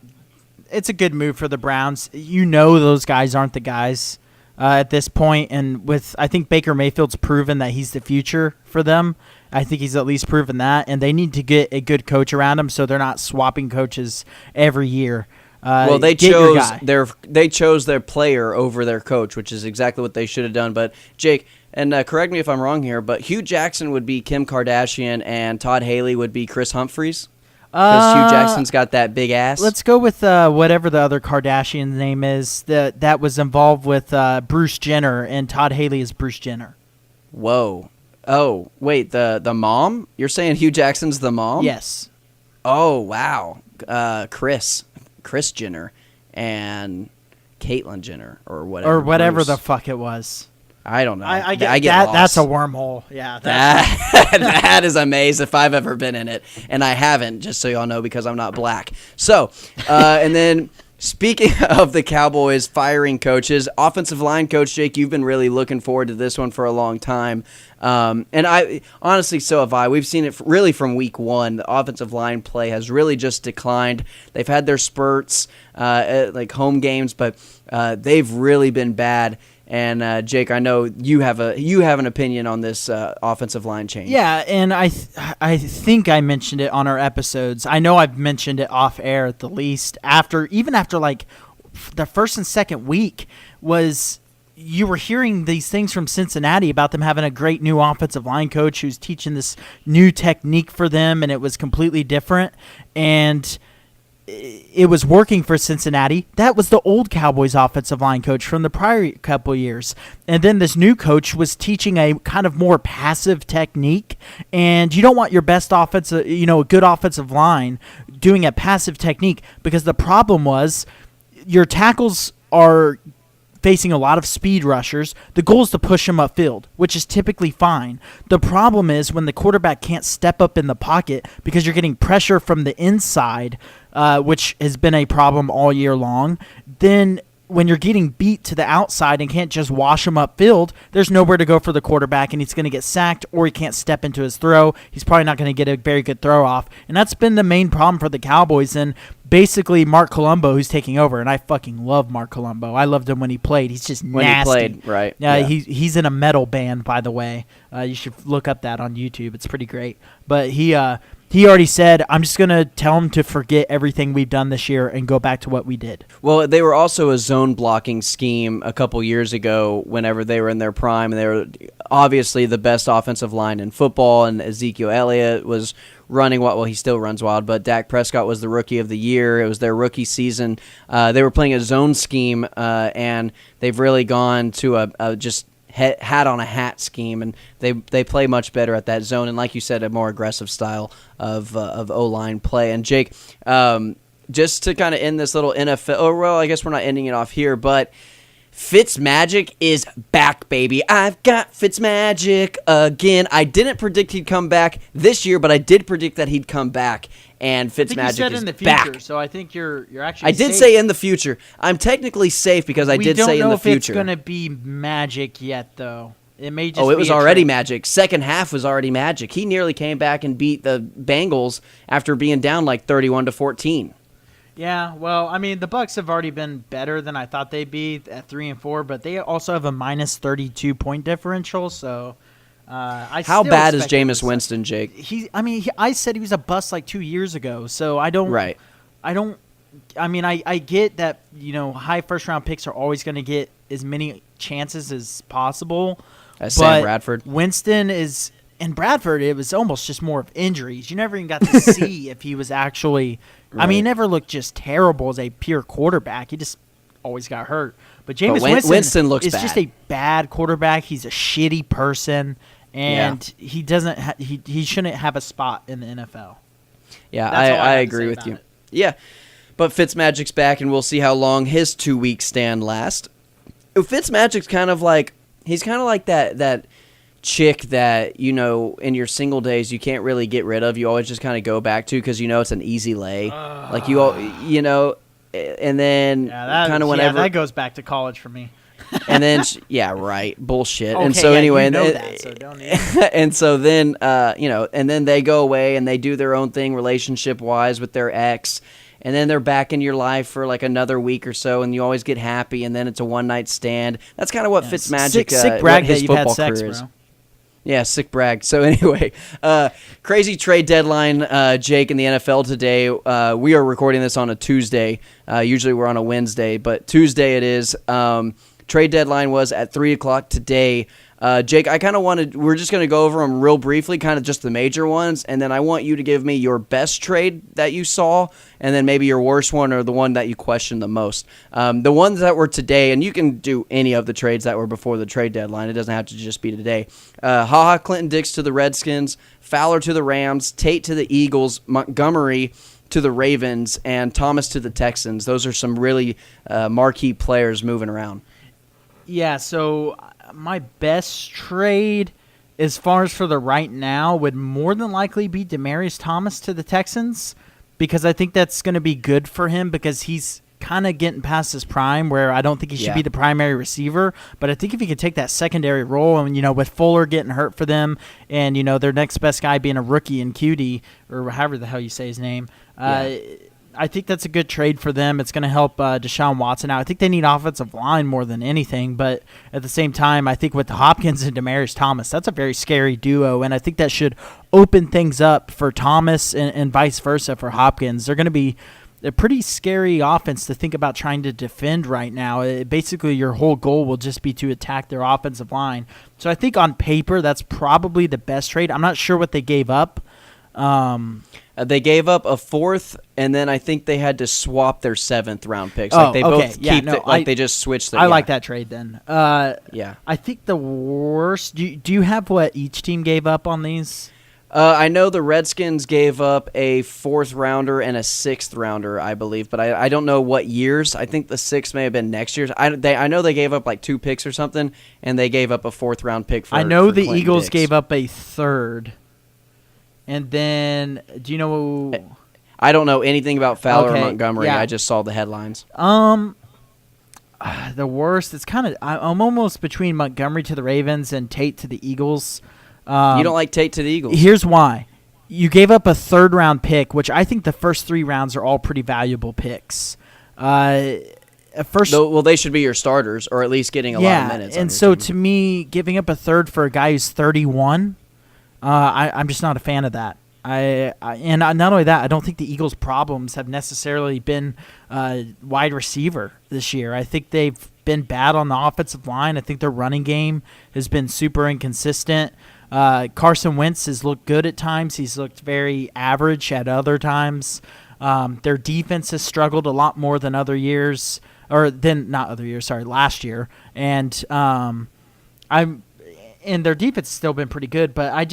it's a good move for the Browns. You know those guys aren't the guys at this point. And I think Baker Mayfield's proven that he's the future for them. I think he's at least proven that. And they need to get a good coach around him so they're not swapping coaches every year. Well, they chose their player over their coach, which is exactly what they should have done. But, Jake, and correct me if I'm wrong here, but Hugh Jackson would be Kim Kardashian and Todd Haley would be Chris Humphries? Because Hugh Jackson's got that big ass. Let's go with whatever the other Kardashian name is that was involved with Bruce Jenner, and Todd Haley is Bruce Jenner. Whoa. Oh, wait, the mom? You're saying Hugh Jackson's the mom? Yes. Oh, wow. Kris Jenner and Caitlyn Jenner or whatever. Or whatever Bruce. the fuck it was. I don't know. I get that. Lost. That's a wormhole. Yeah. That is a maze if I've ever been in it. And I haven't, just so y'all know, because I'm not black. So, and then speaking of the Cowboys firing coaches, offensive line coach, Jake, you've been really looking forward to this one for a long time. And I honestly, so have I. We've seen it really from week one. The offensive line play has really just declined. They've had their spurts, like home games, but they've really been bad. And Jake, I know you have an opinion on this offensive line change. Yeah, and I think I mentioned it on our episodes. I know I've mentioned it off air at the least. After like the first and second week was. You were hearing these things from Cincinnati about them having a great new offensive line coach who's teaching this new technique for them, and it was completely different. And it was working for Cincinnati. That was the old Cowboys offensive line coach from the prior couple years. And then this new coach was teaching a kind of more passive technique. And you don't want your best offensive, a good offensive line doing a passive technique, because the problem was your tackles are facing a lot of speed rushers. The goal is to push them upfield, which is typically fine. The problem is when the quarterback can't step up in the pocket because you're getting pressure from the inside, which has been a problem all year long. Then when you're getting beat to the outside and can't just wash him upfield, there's nowhere to go for the quarterback, and he's going to get sacked, or he can't step into his throw. He's probably not going to get a very good throw off. And that's been the main problem for the Cowboys. And basically Mark Colombo, who's taking over, and I fucking love Mark Colombo. I loved him when he played. He's just when nasty. When he played, right. Yeah. He's in a metal band, by the way. You should look up that on YouTube. It's pretty great. But he already said, I'm just going to tell him to forget everything we've done this year and go back to what we did. Well, they were also a zone blocking scheme a couple years ago whenever they were in their prime. And they were obviously the best offensive line in football, and Ezekiel Elliott was running wild. Well, he still runs wild, but Dak Prescott was the rookie of the year. It was their rookie season. They were playing a zone scheme, and they've really gone to a just hat on a hat scheme, and they play much better at that zone, and like you said, a more aggressive style of O-line play. And Jake, just to kind of end this little NFL, or well, I guess we're not ending it off here, but Fitzmagic is back, baby. I've got Fitzmagic again. I didn't predict he'd come back this year, but I did predict that he'd come back, and Fitzmagic is in the future, back. So I think you're actually I did safe. say in the future. I'm technically safe because I did say in the future. We don't know if it's going to be magic yet, though. It may just it was be a already trick. magic. Second half was already magic. He nearly came back and beat the Bengals after being down like 31-14. Yeah, well, I mean, the Bucs have already been better than I thought they'd be at 3-4, but they also have a minus 32 point differential. So, how bad is Jameis Winston, Jake? I said he was a bust like 2 years ago. So I don't. Right. I get that high first round picks are always going to get as many chances as possible. As Sam Bradford. Winston is. And Bradford, it was almost just more of injuries. You never even got to see if he was actually. Right. I mean, he never looked just terrible as a pure quarterback. He just always got hurt. But Jameis Winston looks is bad. just a bad quarterback. He's a shitty person, and he doesn't. He shouldn't have a spot in the NFL. Yeah, I agree with you. It. Yeah, but Fitzmagic's back, and we'll see how long his 2-week stand lasts. Fitzmagic's kind of like that chick that in your single days you can't really get rid of. You always just kind of go back to because it's an easy lay. And then kind of whenever that goes back to college for me. And then, yeah, right, bullshit. Okay, and so yeah, anyway, you know that, so don't even. and so then, and then they go away and they do their own thing relationship-wise with their ex, and then they're back in your life for like another week or so, and you always get happy, and then it's a one-night stand. That's kind of what Fitzmagic, sick brag what his that you've had football sex, career is. bro. Yeah, sick brag. So anyway, crazy trade deadline, Jake, in the NFL today. We are recording this on a Tuesday. Usually we're on a Wednesday, but Tuesday it is. Trade deadline was at 3 o'clock today. Jake, I kind of we're just going to go over them real briefly, kind of just the major ones, and then I want you to give me your best trade that you saw, and then maybe your worst one or the one that you questioned the most. The ones that were today, and you can do any of the trades that were before the trade deadline. It doesn't have to just be today. Clinton Dix to the Redskins, Fowler to the Rams, Tate to the Eagles, Montgomery to the Ravens, and Thomas to the Texans. Those are some really marquee players moving around. Yeah, so my best trade as far as for the right now would more than likely be Demaryius Thomas to the Texans, because I think that's going to be good for him because he's kind of getting past his prime where I don't think he should be the primary receiver. But I think if he could take that secondary role and, with Fuller getting hurt for them and, their next best guy being a rookie in QD or however the hell you say his name, I think that's a good trade for them. It's going to help Deshaun Watson out. I think they need offensive line more than anything, but at the same time, I think with Hopkins and Demaryius Thomas, that's a very scary duo, and I think that should open things up for Thomas and vice versa for Hopkins. They're going to be a pretty scary offense to think about trying to defend right now. Basically, your whole goal will just be to attack their offensive line. So I think on paper, that's probably the best trade. I'm not sure what they gave up. They gave up a fourth, and then I think they had to swap their seventh-round picks. They just switched them. I like that trade then. Yeah. I think the worst. Do you have what each team gave up on these? I know the Redskins gave up a fourth-rounder and a sixth-rounder, I believe, but I don't know what years. I think the sixth may have been next year's. I know they gave up like 2 picks or something, and they gave up a fourth-round pick for I know the Clinton Eagles Dix. gave up a third. And then, do you know? I don't know anything about Fowler or Montgomery. Yeah. I just saw the headlines. The worst. It's kind of. I'm almost between Montgomery to the Ravens and Tate to the Eagles. You don't like Tate to the Eagles? Here's why. You gave up a third-round pick, which I think the first 3 rounds are all pretty valuable picks. They should be your starters, or at least getting a lot of minutes. And so to me, giving up a third for a guy who's 31. I'm just not a fan of that. And not only that, I don't think the Eagles' problems have necessarily been wide receiver this year. I think they've been bad on the offensive line. I think their running game has been super inconsistent. Carson Wentz has looked good at times. He's looked very average at other times. Their defense has struggled a lot more than last year. And and their defense has still been pretty good, but I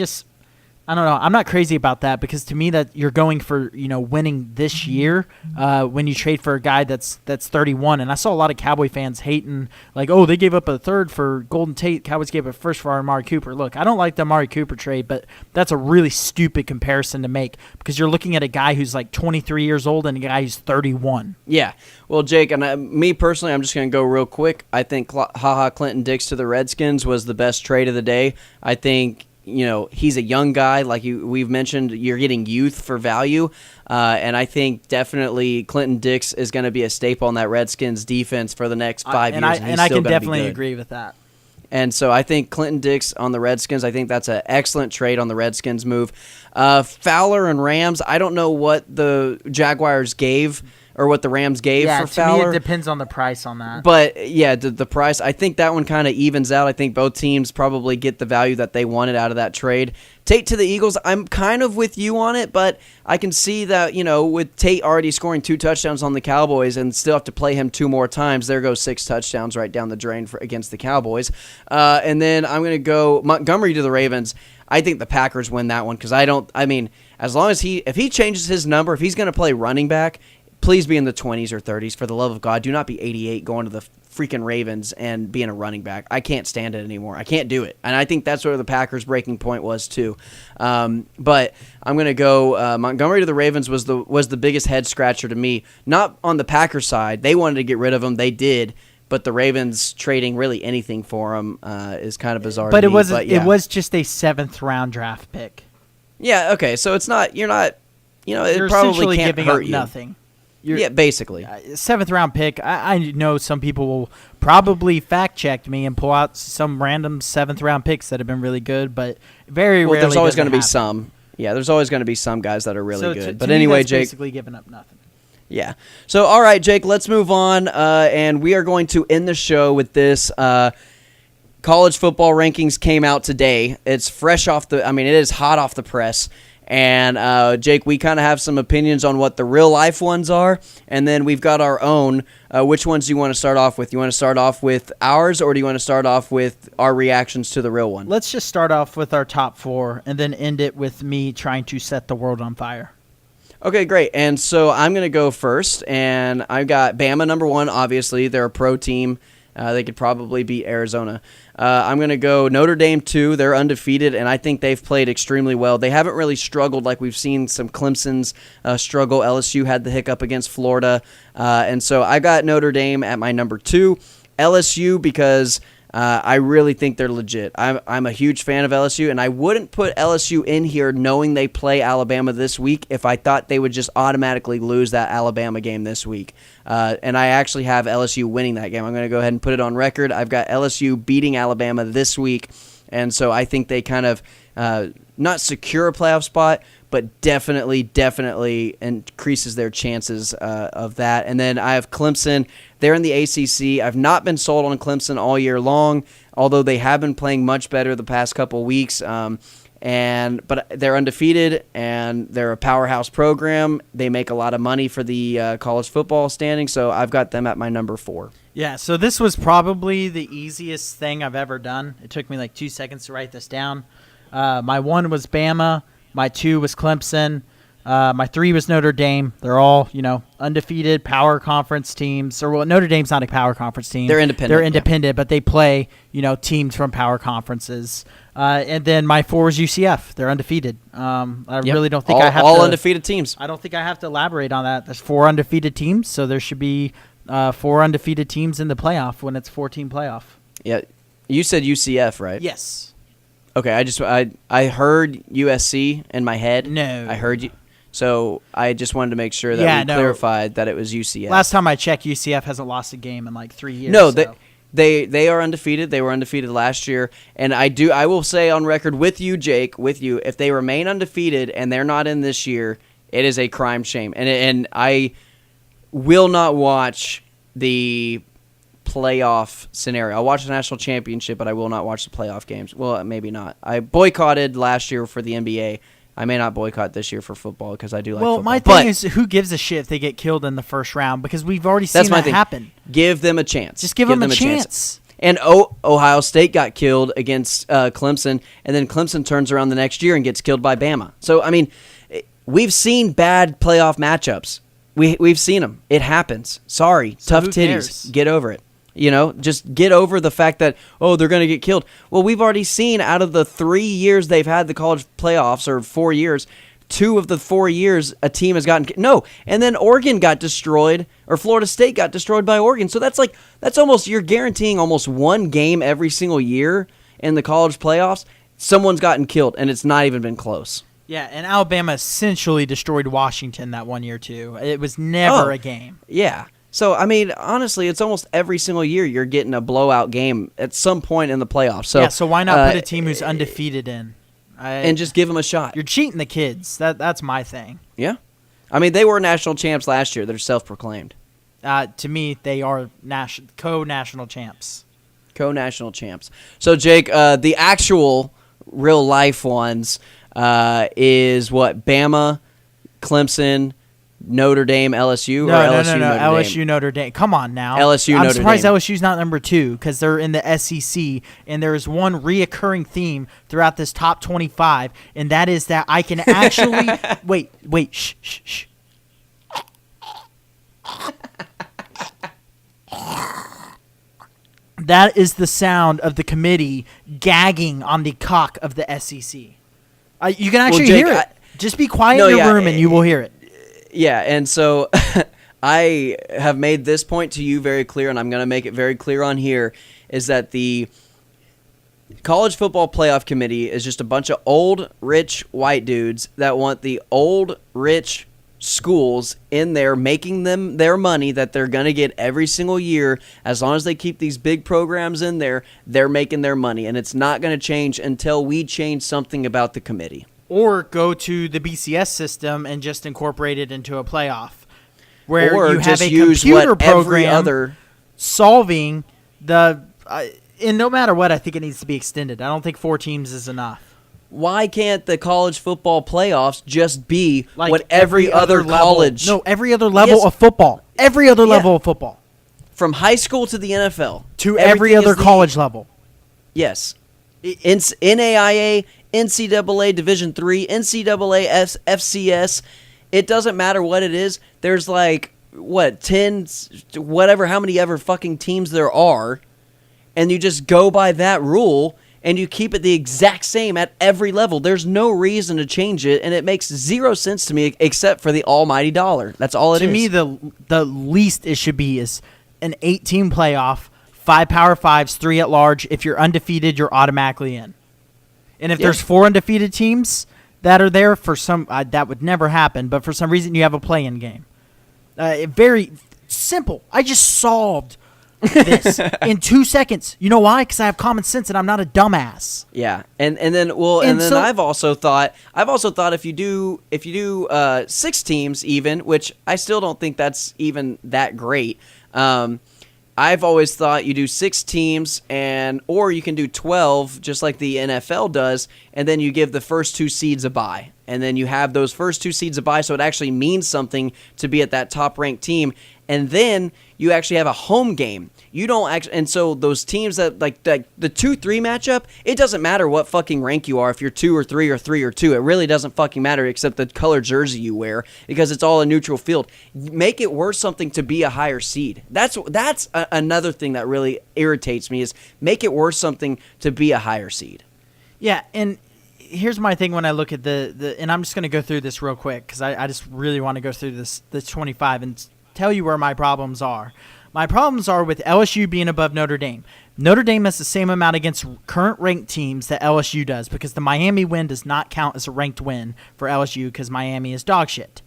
don't know. I'm not crazy about that because to me that you're going for, winning this year when you trade for a guy that's 31. And I saw a lot of Cowboy fans hating like, oh, they gave up a third for Golden Tate. Cowboys gave a first for Amari Cooper. Look, I don't like the Amari Cooper trade, but that's a really stupid comparison to make because you're looking at a guy who's like 23 years old and a guy who's 31. Yeah. Well, Jake, and me personally, I'm just going to go real quick. I think Clinton Dix to the Redskins was the best trade of the day. I think, he's a young guy. Like we've mentioned, you're getting youth for value. And I think definitely Clinton Dix is going to be a staple on that Redskins defense for the next 5 years. And I can definitely agree with that. And so I think Clinton Dix on the Redskins, I think that's an excellent trade on the Redskins move. Fowler and Rams, I don't know what the Jaguars gave or what the Rams gave for Fowler. To me, it depends on the price on that. But, yeah, the price, I think that one kind of evens out. I think both teams probably get the value that they wanted out of that trade. Tate to the Eagles, I'm kind of with you on it, but I can see that, with Tate already scoring 2 touchdowns on the Cowboys and still have to play him 2 more times, there goes 6 touchdowns right down the drain against the Cowboys. And then I'm going to go Montgomery to the Ravens. I think the Packers win that one because as long as if he changes his number, if he's going to play running back, please be in the 20s or 30s. For the love of God, do not be 88 going to the freaking Ravens and being a running back. I can't stand it anymore. I can't do it. And I think that's where the Packers' breaking point was too. But I'm going to go Montgomery to the Ravens was the biggest head scratcher to me. Not on the Packers side. They wanted to get rid of him. They did. but the Ravens trading really anything for him is kind of bizarre. But to it me. was But yeah. it was just a 7th round draft pick. Yeah. Okay. So it's not. You're not. You know, You're it probably essentially can't giving hurt up you. nothing. Yeah, basically. 7th round pick. I know some people will probably fact check me and pull out some random 7th round picks that have been really good, but very rarely. There's always going to be some. Yeah, there's always going to be some guys that are really good. But me, anyway, that's Jake. basically giving up nothing. Yeah. So, all right, Jake, let's move on, and we are going to end the show with this. College football rankings came out today. It's fresh off it is hot off the press. And, Jake, we kind of have some opinions on what the real-life ones are, and then we've got our own. Which ones do you want to start off with? You want to start off with ours, or do you want to start off with our reactions to the real one? Let's just start off with our top 4 and then end it with me trying to set the world on fire. Okay, great. And so I'm going to go first, and I've got Bama number 1, obviously. They're a pro team. They could probably beat Arizona. I'm going to go Notre Dame 2. They're undefeated, and I think they've played extremely well. They haven't really struggled like we've seen some Clemson's struggle. LSU had the hiccup against Florida. And so I got Notre Dame at my number 2. LSU because I really think they're legit. I'm a huge fan of LSU, and I wouldn't put LSU in here knowing they play Alabama this week if I thought they would just automatically lose that Alabama game this week. And I actually have LSU winning that game. I'm going to go ahead and put it on record. I've got LSU beating Alabama this week, and so I think they kind of not secure a playoff spot, but definitely increases their chances of that. And then I have Clemson. They're in the ACC. I've not been sold on Clemson all year long, although they have been playing much better the past couple weeks. But they're undefeated, and they're a powerhouse program. They make a lot of money for the college football standing, so I've got them at my number 4. Yeah, so this was probably the easiest thing I've ever done. It took me like 2 seconds to write this down. My 1 was Bama. My 2 was Clemson. My 3 was Notre Dame. They're all, undefeated power conference teams. Notre Dame's not a power conference team. They're independent. They're independent, but they play, teams from power conferences. And then my 4 was UCF. They're undefeated. Really don't think I have all to, undefeated teams. I don't think I have to elaborate on that. There's 4 undefeated teams, so there should be 4 undefeated teams in the playoff when it's 14 playoff. Yeah, you said UCF, right? Yes. Okay, I heard USC in my head. No. I heard you. So I just wanted to make sure that we clarified that it was UCF. Last time I checked, UCF hasn't lost a game in like 3 years. No, so. they are undefeated. They were undefeated last year. And I will say on record with you, Jake, if they remain undefeated and they're not in this year, it is a crime shame. And I will not watch the playoff scenario. I'll watch the national championship, but I will not watch the playoff games. Well, maybe not. I boycotted last year for the NBA. I may not boycott this year for football because I do like football. Well, my thing is, who gives a shit if they get killed in the first round? Because we've already seen that happen. Give them a chance. Just give them a chance. And Ohio State got killed against Clemson, and then Clemson turns around the next year and gets killed by Bama. So, I mean, we've seen bad playoff matchups. We've seen them. It happens. Sorry. So tough titties. cares? Get over it. Just get over the fact that, they're going to get killed. Well, we've already seen out of the 3 years they've had the college playoffs, or 4 years, 2 of the 4 years a team has gotten and then Oregon got destroyed, or Florida State got destroyed by Oregon. So that's almost, you're guaranteeing almost one game every single year in the college playoffs. Someone's gotten killed, and it's not even been close. Yeah, and Alabama essentially destroyed Washington that 1 year too. It was never a game. Yeah. So, I mean, honestly, it's almost every single year you're getting a blowout game at some point in the playoffs. So why not put a team who's undefeated in? And just give them a shot. You're cheating the kids. That's my thing. Yeah. I mean, they were national champs last year. They're self-proclaimed. To me, they are co-national champs. Co-national champs. So, Jake, the actual real-life ones is what? Bama, Clemson, Notre Dame, LSU, No, LSU, no. Notre LSU, Dame? Notre Dame. Come on now. LSU, I'm Notre surprised Dame. LSU's not number 2 because they're in the SEC, and there is one reoccurring theme throughout this top 25, and that is that I can actually wait, shh. That is the sound of the committee gagging on the cock of the SEC. You can actually Jake, hear it. Just be quiet in your room and you will hear it. Yeah, and so I have made this point to you very clear, and I'm going to make it very clear on here, is that the College Football Playoff Committee is just a bunch of old, rich, white dudes that want the old, rich schools in there making them their money that they're going to get every single year. As long as they keep these big programs in there, they're making their money, and it's not going to change until we change something about the committee. Or go to the BCS system and just incorporate it into a playoff, where or you have just a use computer what every program other solving the. And no matter what, I think it needs to be extended. I don't think 4 teams is enough. Why can't the college football playoffs just be Like what every other college? No, every other level Yes. of football. Every other level of football. From high school to the NFL. To every Everything other is the- college level. Yes. NAIA, NCAA Division III, NCAA FCS. It doesn't matter what it is. There's like, 10, whatever, how many ever fucking teams there are. And you just go by that rule, and you keep it the exact same at every level. There's no reason to change it, and it makes zero sense to me except for the almighty dollar. That's all it is. To me, the least it should be is an 8-team playoff, 5 Power 5s, 3 at large. If you're undefeated, you're automatically in. And if there's 4 undefeated teams that are there for some, that would never happen. But for some reason, you have a play-in game. Very simple. I just solved this in 2 seconds. You know why? Because I have common sense and I'm not a dumbass. Yeah, and then So- I've also thought if you do 6 teams even, which I still don't think that's even that great. I've always thought you do 6 teams or you can do 12 just like the NFL does, and then you give the first 2 seeds a bye. And then you have those first 2 seeds a bye, so it actually means something to be at that top ranked team. And then you actually have a home game. You don't actually, and so those teams that like the 2-3 matchup, it doesn't matter what fucking rank you are, if you're 2 or 3 or 3 or 2. It really doesn't fucking matter except the color jersey you wear, because it's all a neutral field. Make it worth something to be a higher seed. That's another thing that really irritates me, is make it worth something to be a higher seed. Yeah, and here's my thing when I look at the and I'm just going to go through this real quick because I just really want to go through this 25 and tell you where my problems are. My problems are with LSU being above Notre Dame. Notre Dame has the same amount against current ranked teams that LSU does, because the Miami win does not count as a ranked win for LSU because Miami is dog shit.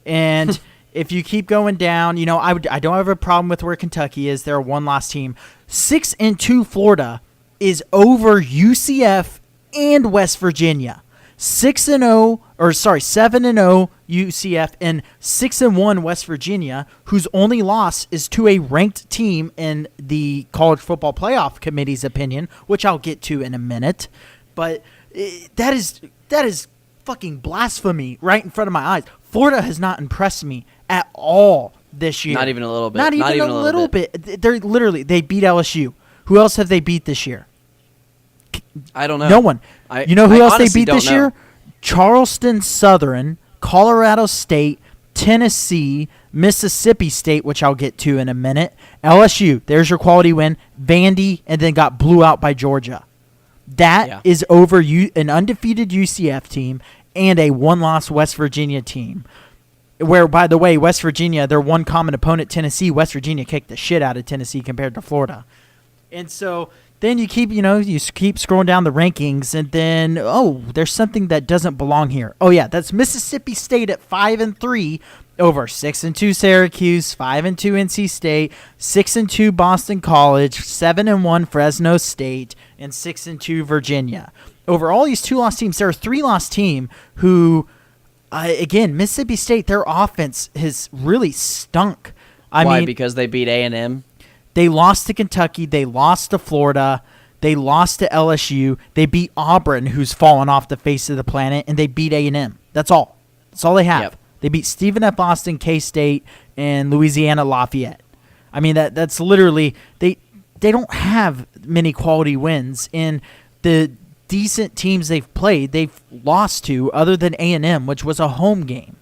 And if you keep going down, I don't have a problem with where Kentucky is. They're a 1-loss team. 6-2 Florida is over UCF and West Virginia. 7-0 UCF and 6-1 West Virginia, whose only loss is to a ranked team in the College Football Playoff Committee's opinion, which I'll get to in a minute. But that is fucking blasphemy right in front of my eyes. Florida has not impressed me at all this year. Not even a little bit. Not even a little bit. They're they beat LSU. Who else have they beat this year? I don't know. No one. You know who else they beat this know. year? Charleston Southern, Colorado State, Tennessee, Mississippi State, which I'll get to in a minute. LSU, there's your quality win. Vandy, and then got blew out by Georgia. That is over an undefeated UCF team and a 1-loss West Virginia team. Where, by the way, West Virginia, their one common opponent, Tennessee, West Virginia kicked the shit out of Tennessee compared to Florida. And so then you keep scrolling down the rankings, and then, there's something that doesn't belong here. Oh, yeah, that's Mississippi State at 5-3 over 6-2 Syracuse, 5-2 NC State, 6-2 Boston College, 7-1 Fresno State, and 6-2 Virginia. Over all these 2-loss teams, there are a 3-loss team who, again, Mississippi State, their offense has really stunk. Why? Because they beat A&M? They lost to Kentucky. They lost to Florida. They lost to LSU. They beat Auburn, who's fallen off the face of the planet, and they beat A&M. That's all. That's all they have. Yep. They beat Stephen F. Austin, K-State, and Louisiana Lafayette. I mean, that's literally they don't have many quality wins. In the decent teams they've played, they've lost to, other than A&M, which was a home game.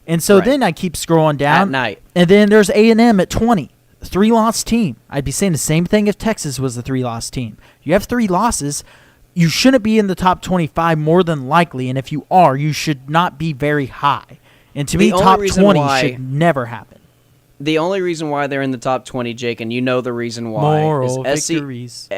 And so then I keep scrolling down. At night. And then there's A&M at 20. 3-loss team. I'd be saying the same thing if Texas was a 3-loss team. You have 3 losses. You shouldn't be in the top 25 more than likely, and if you are, you should not be very high. And to me, top 20 should never happen. the only reason why they're in the top 20, Jake, and you know the reason why, Moral is victories.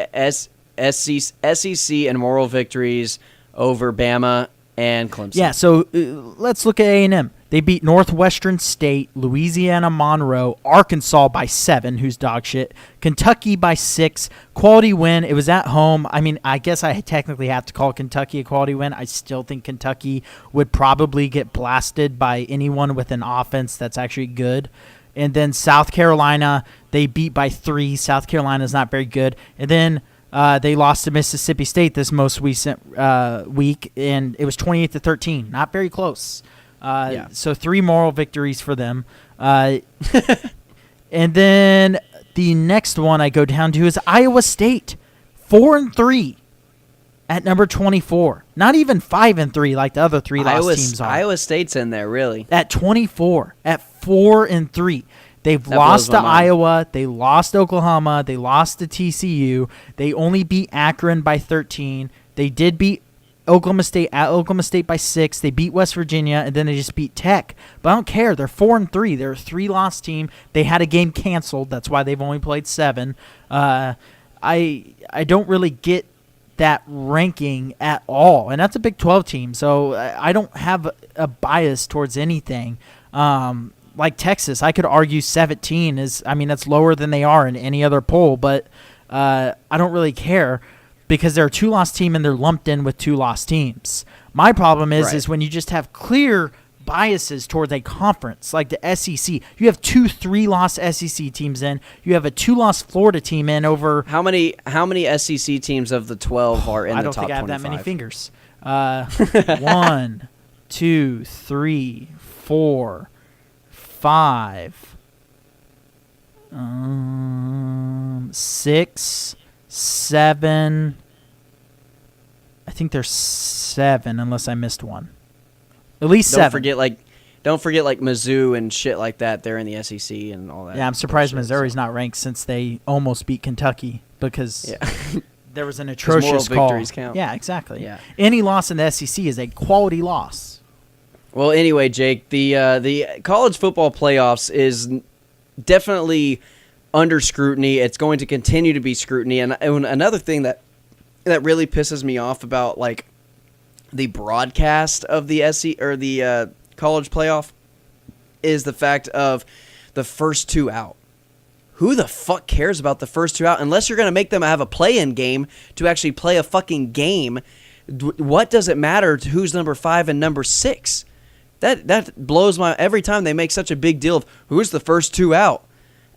SEC and moral victories over Bama and Clemson. Yeah, so let's look at A&M. They beat Northwestern State, Louisiana Monroe, Arkansas by 7, who's dog shit, Kentucky by 6, quality win. It was at home. I mean, I guess I technically have to call Kentucky a quality win. I still think Kentucky would probably get blasted by anyone with an offense that's actually good. And then South Carolina, they beat by 3. South Carolina's not very good. And then they lost to Mississippi State this most recent week, and it was 28-13. Not very close. So 3 moral victories for them. And then the next one I go down to is Iowa State, 4-3 at number 24. Not even 5-3 like the other 3 lost teams are. Iowa State's in there, really. At 24, at 4-3. They've lost to Iowa. They lost to Oklahoma. They lost to TCU. They only beat Akron by 13. They did beat Oklahoma State at Oklahoma State by 6. They beat West Virginia, and then they just beat Tech. But I don't care. They're 4-3. They're a 3-loss team. They had a game canceled. That's why they've only played 7. I don't really get that ranking at all, and that's a Big 12 team. So I don't have a bias towards anything. Like Texas, I could argue 17 is, I mean, that's lower than they are in any other poll, but I don't really care because they're a 2-loss team and they're lumped in with 2-loss teams. My problem is when you just have clear biases towards a conference like the SEC. You have 2 3-loss SEC teams in. You have a 2-loss Florida team in over. How many SEC teams of the 12 are in the top 25? I don't think I have that many fingers. 1, 2, 3, 4, 5, 6, 7. I think there's 7 unless I missed one. At least 7. Don't forget like Mizzou and shit like that. They're in the SEC and all that. Yeah, I'm surprised Missouri's not ranked since they almost beat Kentucky because there was an atrocious call. Victories count. Yeah, exactly. Yeah. Any loss in the SEC is a quality loss. Well, anyway, Jake, the college football playoffs is definitely under scrutiny. It's going to continue to be scrutiny. And another thing that really pisses me off about like the broadcast of the college playoff is the fact of the first 2 out. Who the fuck cares about the first 2 out unless you're going to make them have a play-in game to actually play a fucking game? What does it matter to who's number 5 and number 6? That blows my every time they make such a big deal of who's the first 2 out.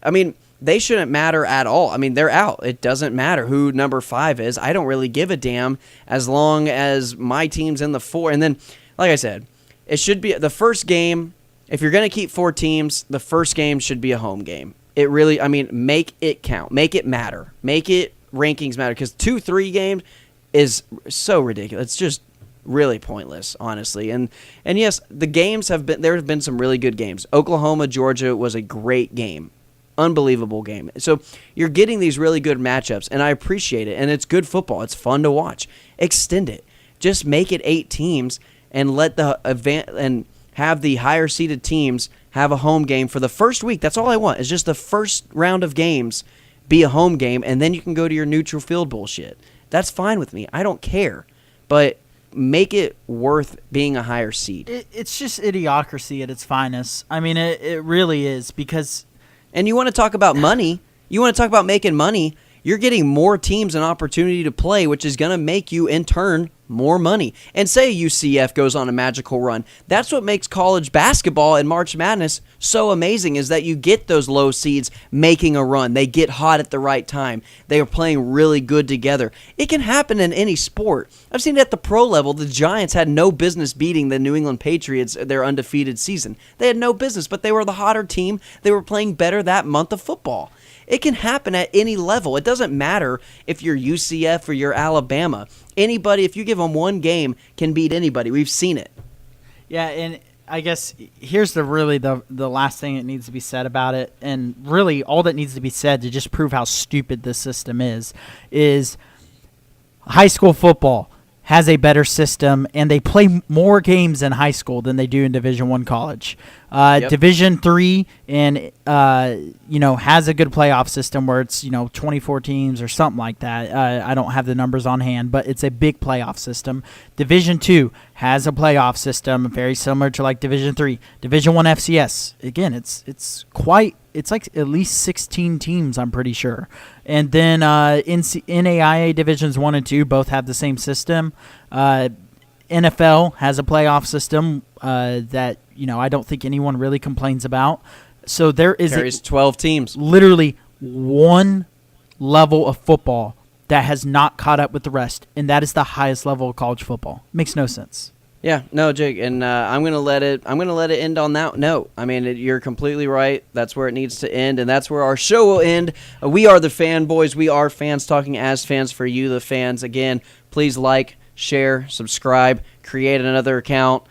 I mean, they shouldn't matter at all. I mean, they're out. It doesn't matter who number 5 is. I don't really give a damn as long as my team's in the 4. And then, like I said, it should be the first game. If you're going to keep 4 teams, the first game should be a home game. It really, I mean, make it count. Make it matter. Make it rankings matter because 2-3 games is so ridiculous. It's just really pointless, honestly. And yes, the games there have been some really good games. Oklahoma, Georgia was a great game. Unbelievable game. So you're getting these really good matchups, and I appreciate it. And it's good football. It's fun to watch. Extend it. Just make it 8 teams and let the and have the higher seeded teams have a home game for the first week. That's all I want. Is just the first round of games be a home game, and then you can go to your neutral field bullshit. That's fine with me. I don't care. But make it worth being a higher seed. It's just idiocracy at its finest. I mean, it really is because... And you want to talk about money. You want to talk about making money. You're getting more teams an opportunity to play, which is going to make you, in turn, more money. And say UCF goes on a magical run. That's what makes college basketball and March Madness so amazing is that you get those low seeds making a run. They get hot at the right time. They are playing really good together. It can happen in any sport. I've seen it at the pro level. The Giants had no business beating the New England Patriots their undefeated season. They had no business, but they were the hotter team. They were playing better that month of football. It can happen at any level. It doesn't matter if you're UCF or you're Alabama. Anybody, if you give them one game, can beat anybody. We've seen it. Yeah, and I guess here's the last thing that needs to be said about it, and really all that needs to be said to just prove how stupid this system is high school football has a better system, and they play more games in high school than they do in Division I college. Division 3 and has a good playoff system where it's 24 teams or something like that. I don't have the numbers on hand, but it's a big playoff system. Division 2 has a playoff system very similar to like Division 3. Division 1 FCS, again, it's like at least 16 teams, I'm pretty sure. And then NAIA Divisions 1 and 2 both have the same system. NFL has a playoff system that I don't think anyone really complains about. So there is Carries 12 teams. Literally one level of football that has not caught up with the rest, and that is the highest level of college football. Makes no sense. Yeah, no, Jake, and I'm gonna let it end on that note. I mean, you're completely right. That's where it needs to end, and that's where our show will end. We are the Fanboys. We are fans talking as fans for you, the fans. Again, please like, share, subscribe, create another account.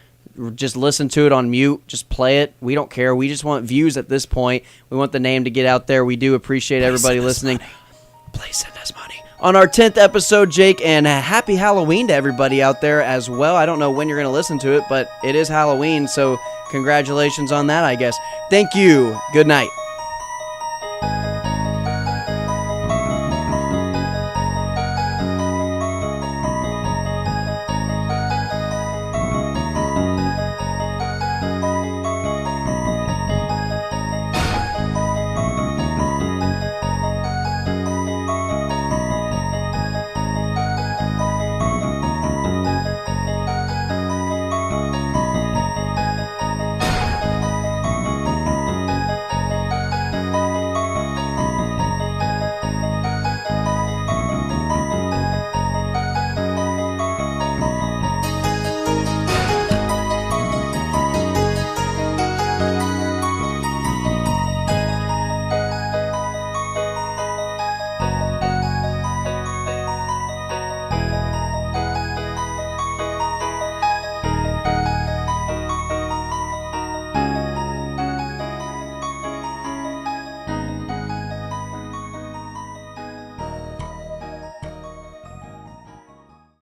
Just listen to it on mute. Just play it. We don't care. We just want views at this point. We want the name to get out there. We do appreciate everybody listening. Please send us money. On our 10th episode, Jake, and happy Halloween to everybody out there as well. I don't know when you're going to listen to it, but it is Halloween, so congratulations on that, I guess. Thank you. Good night.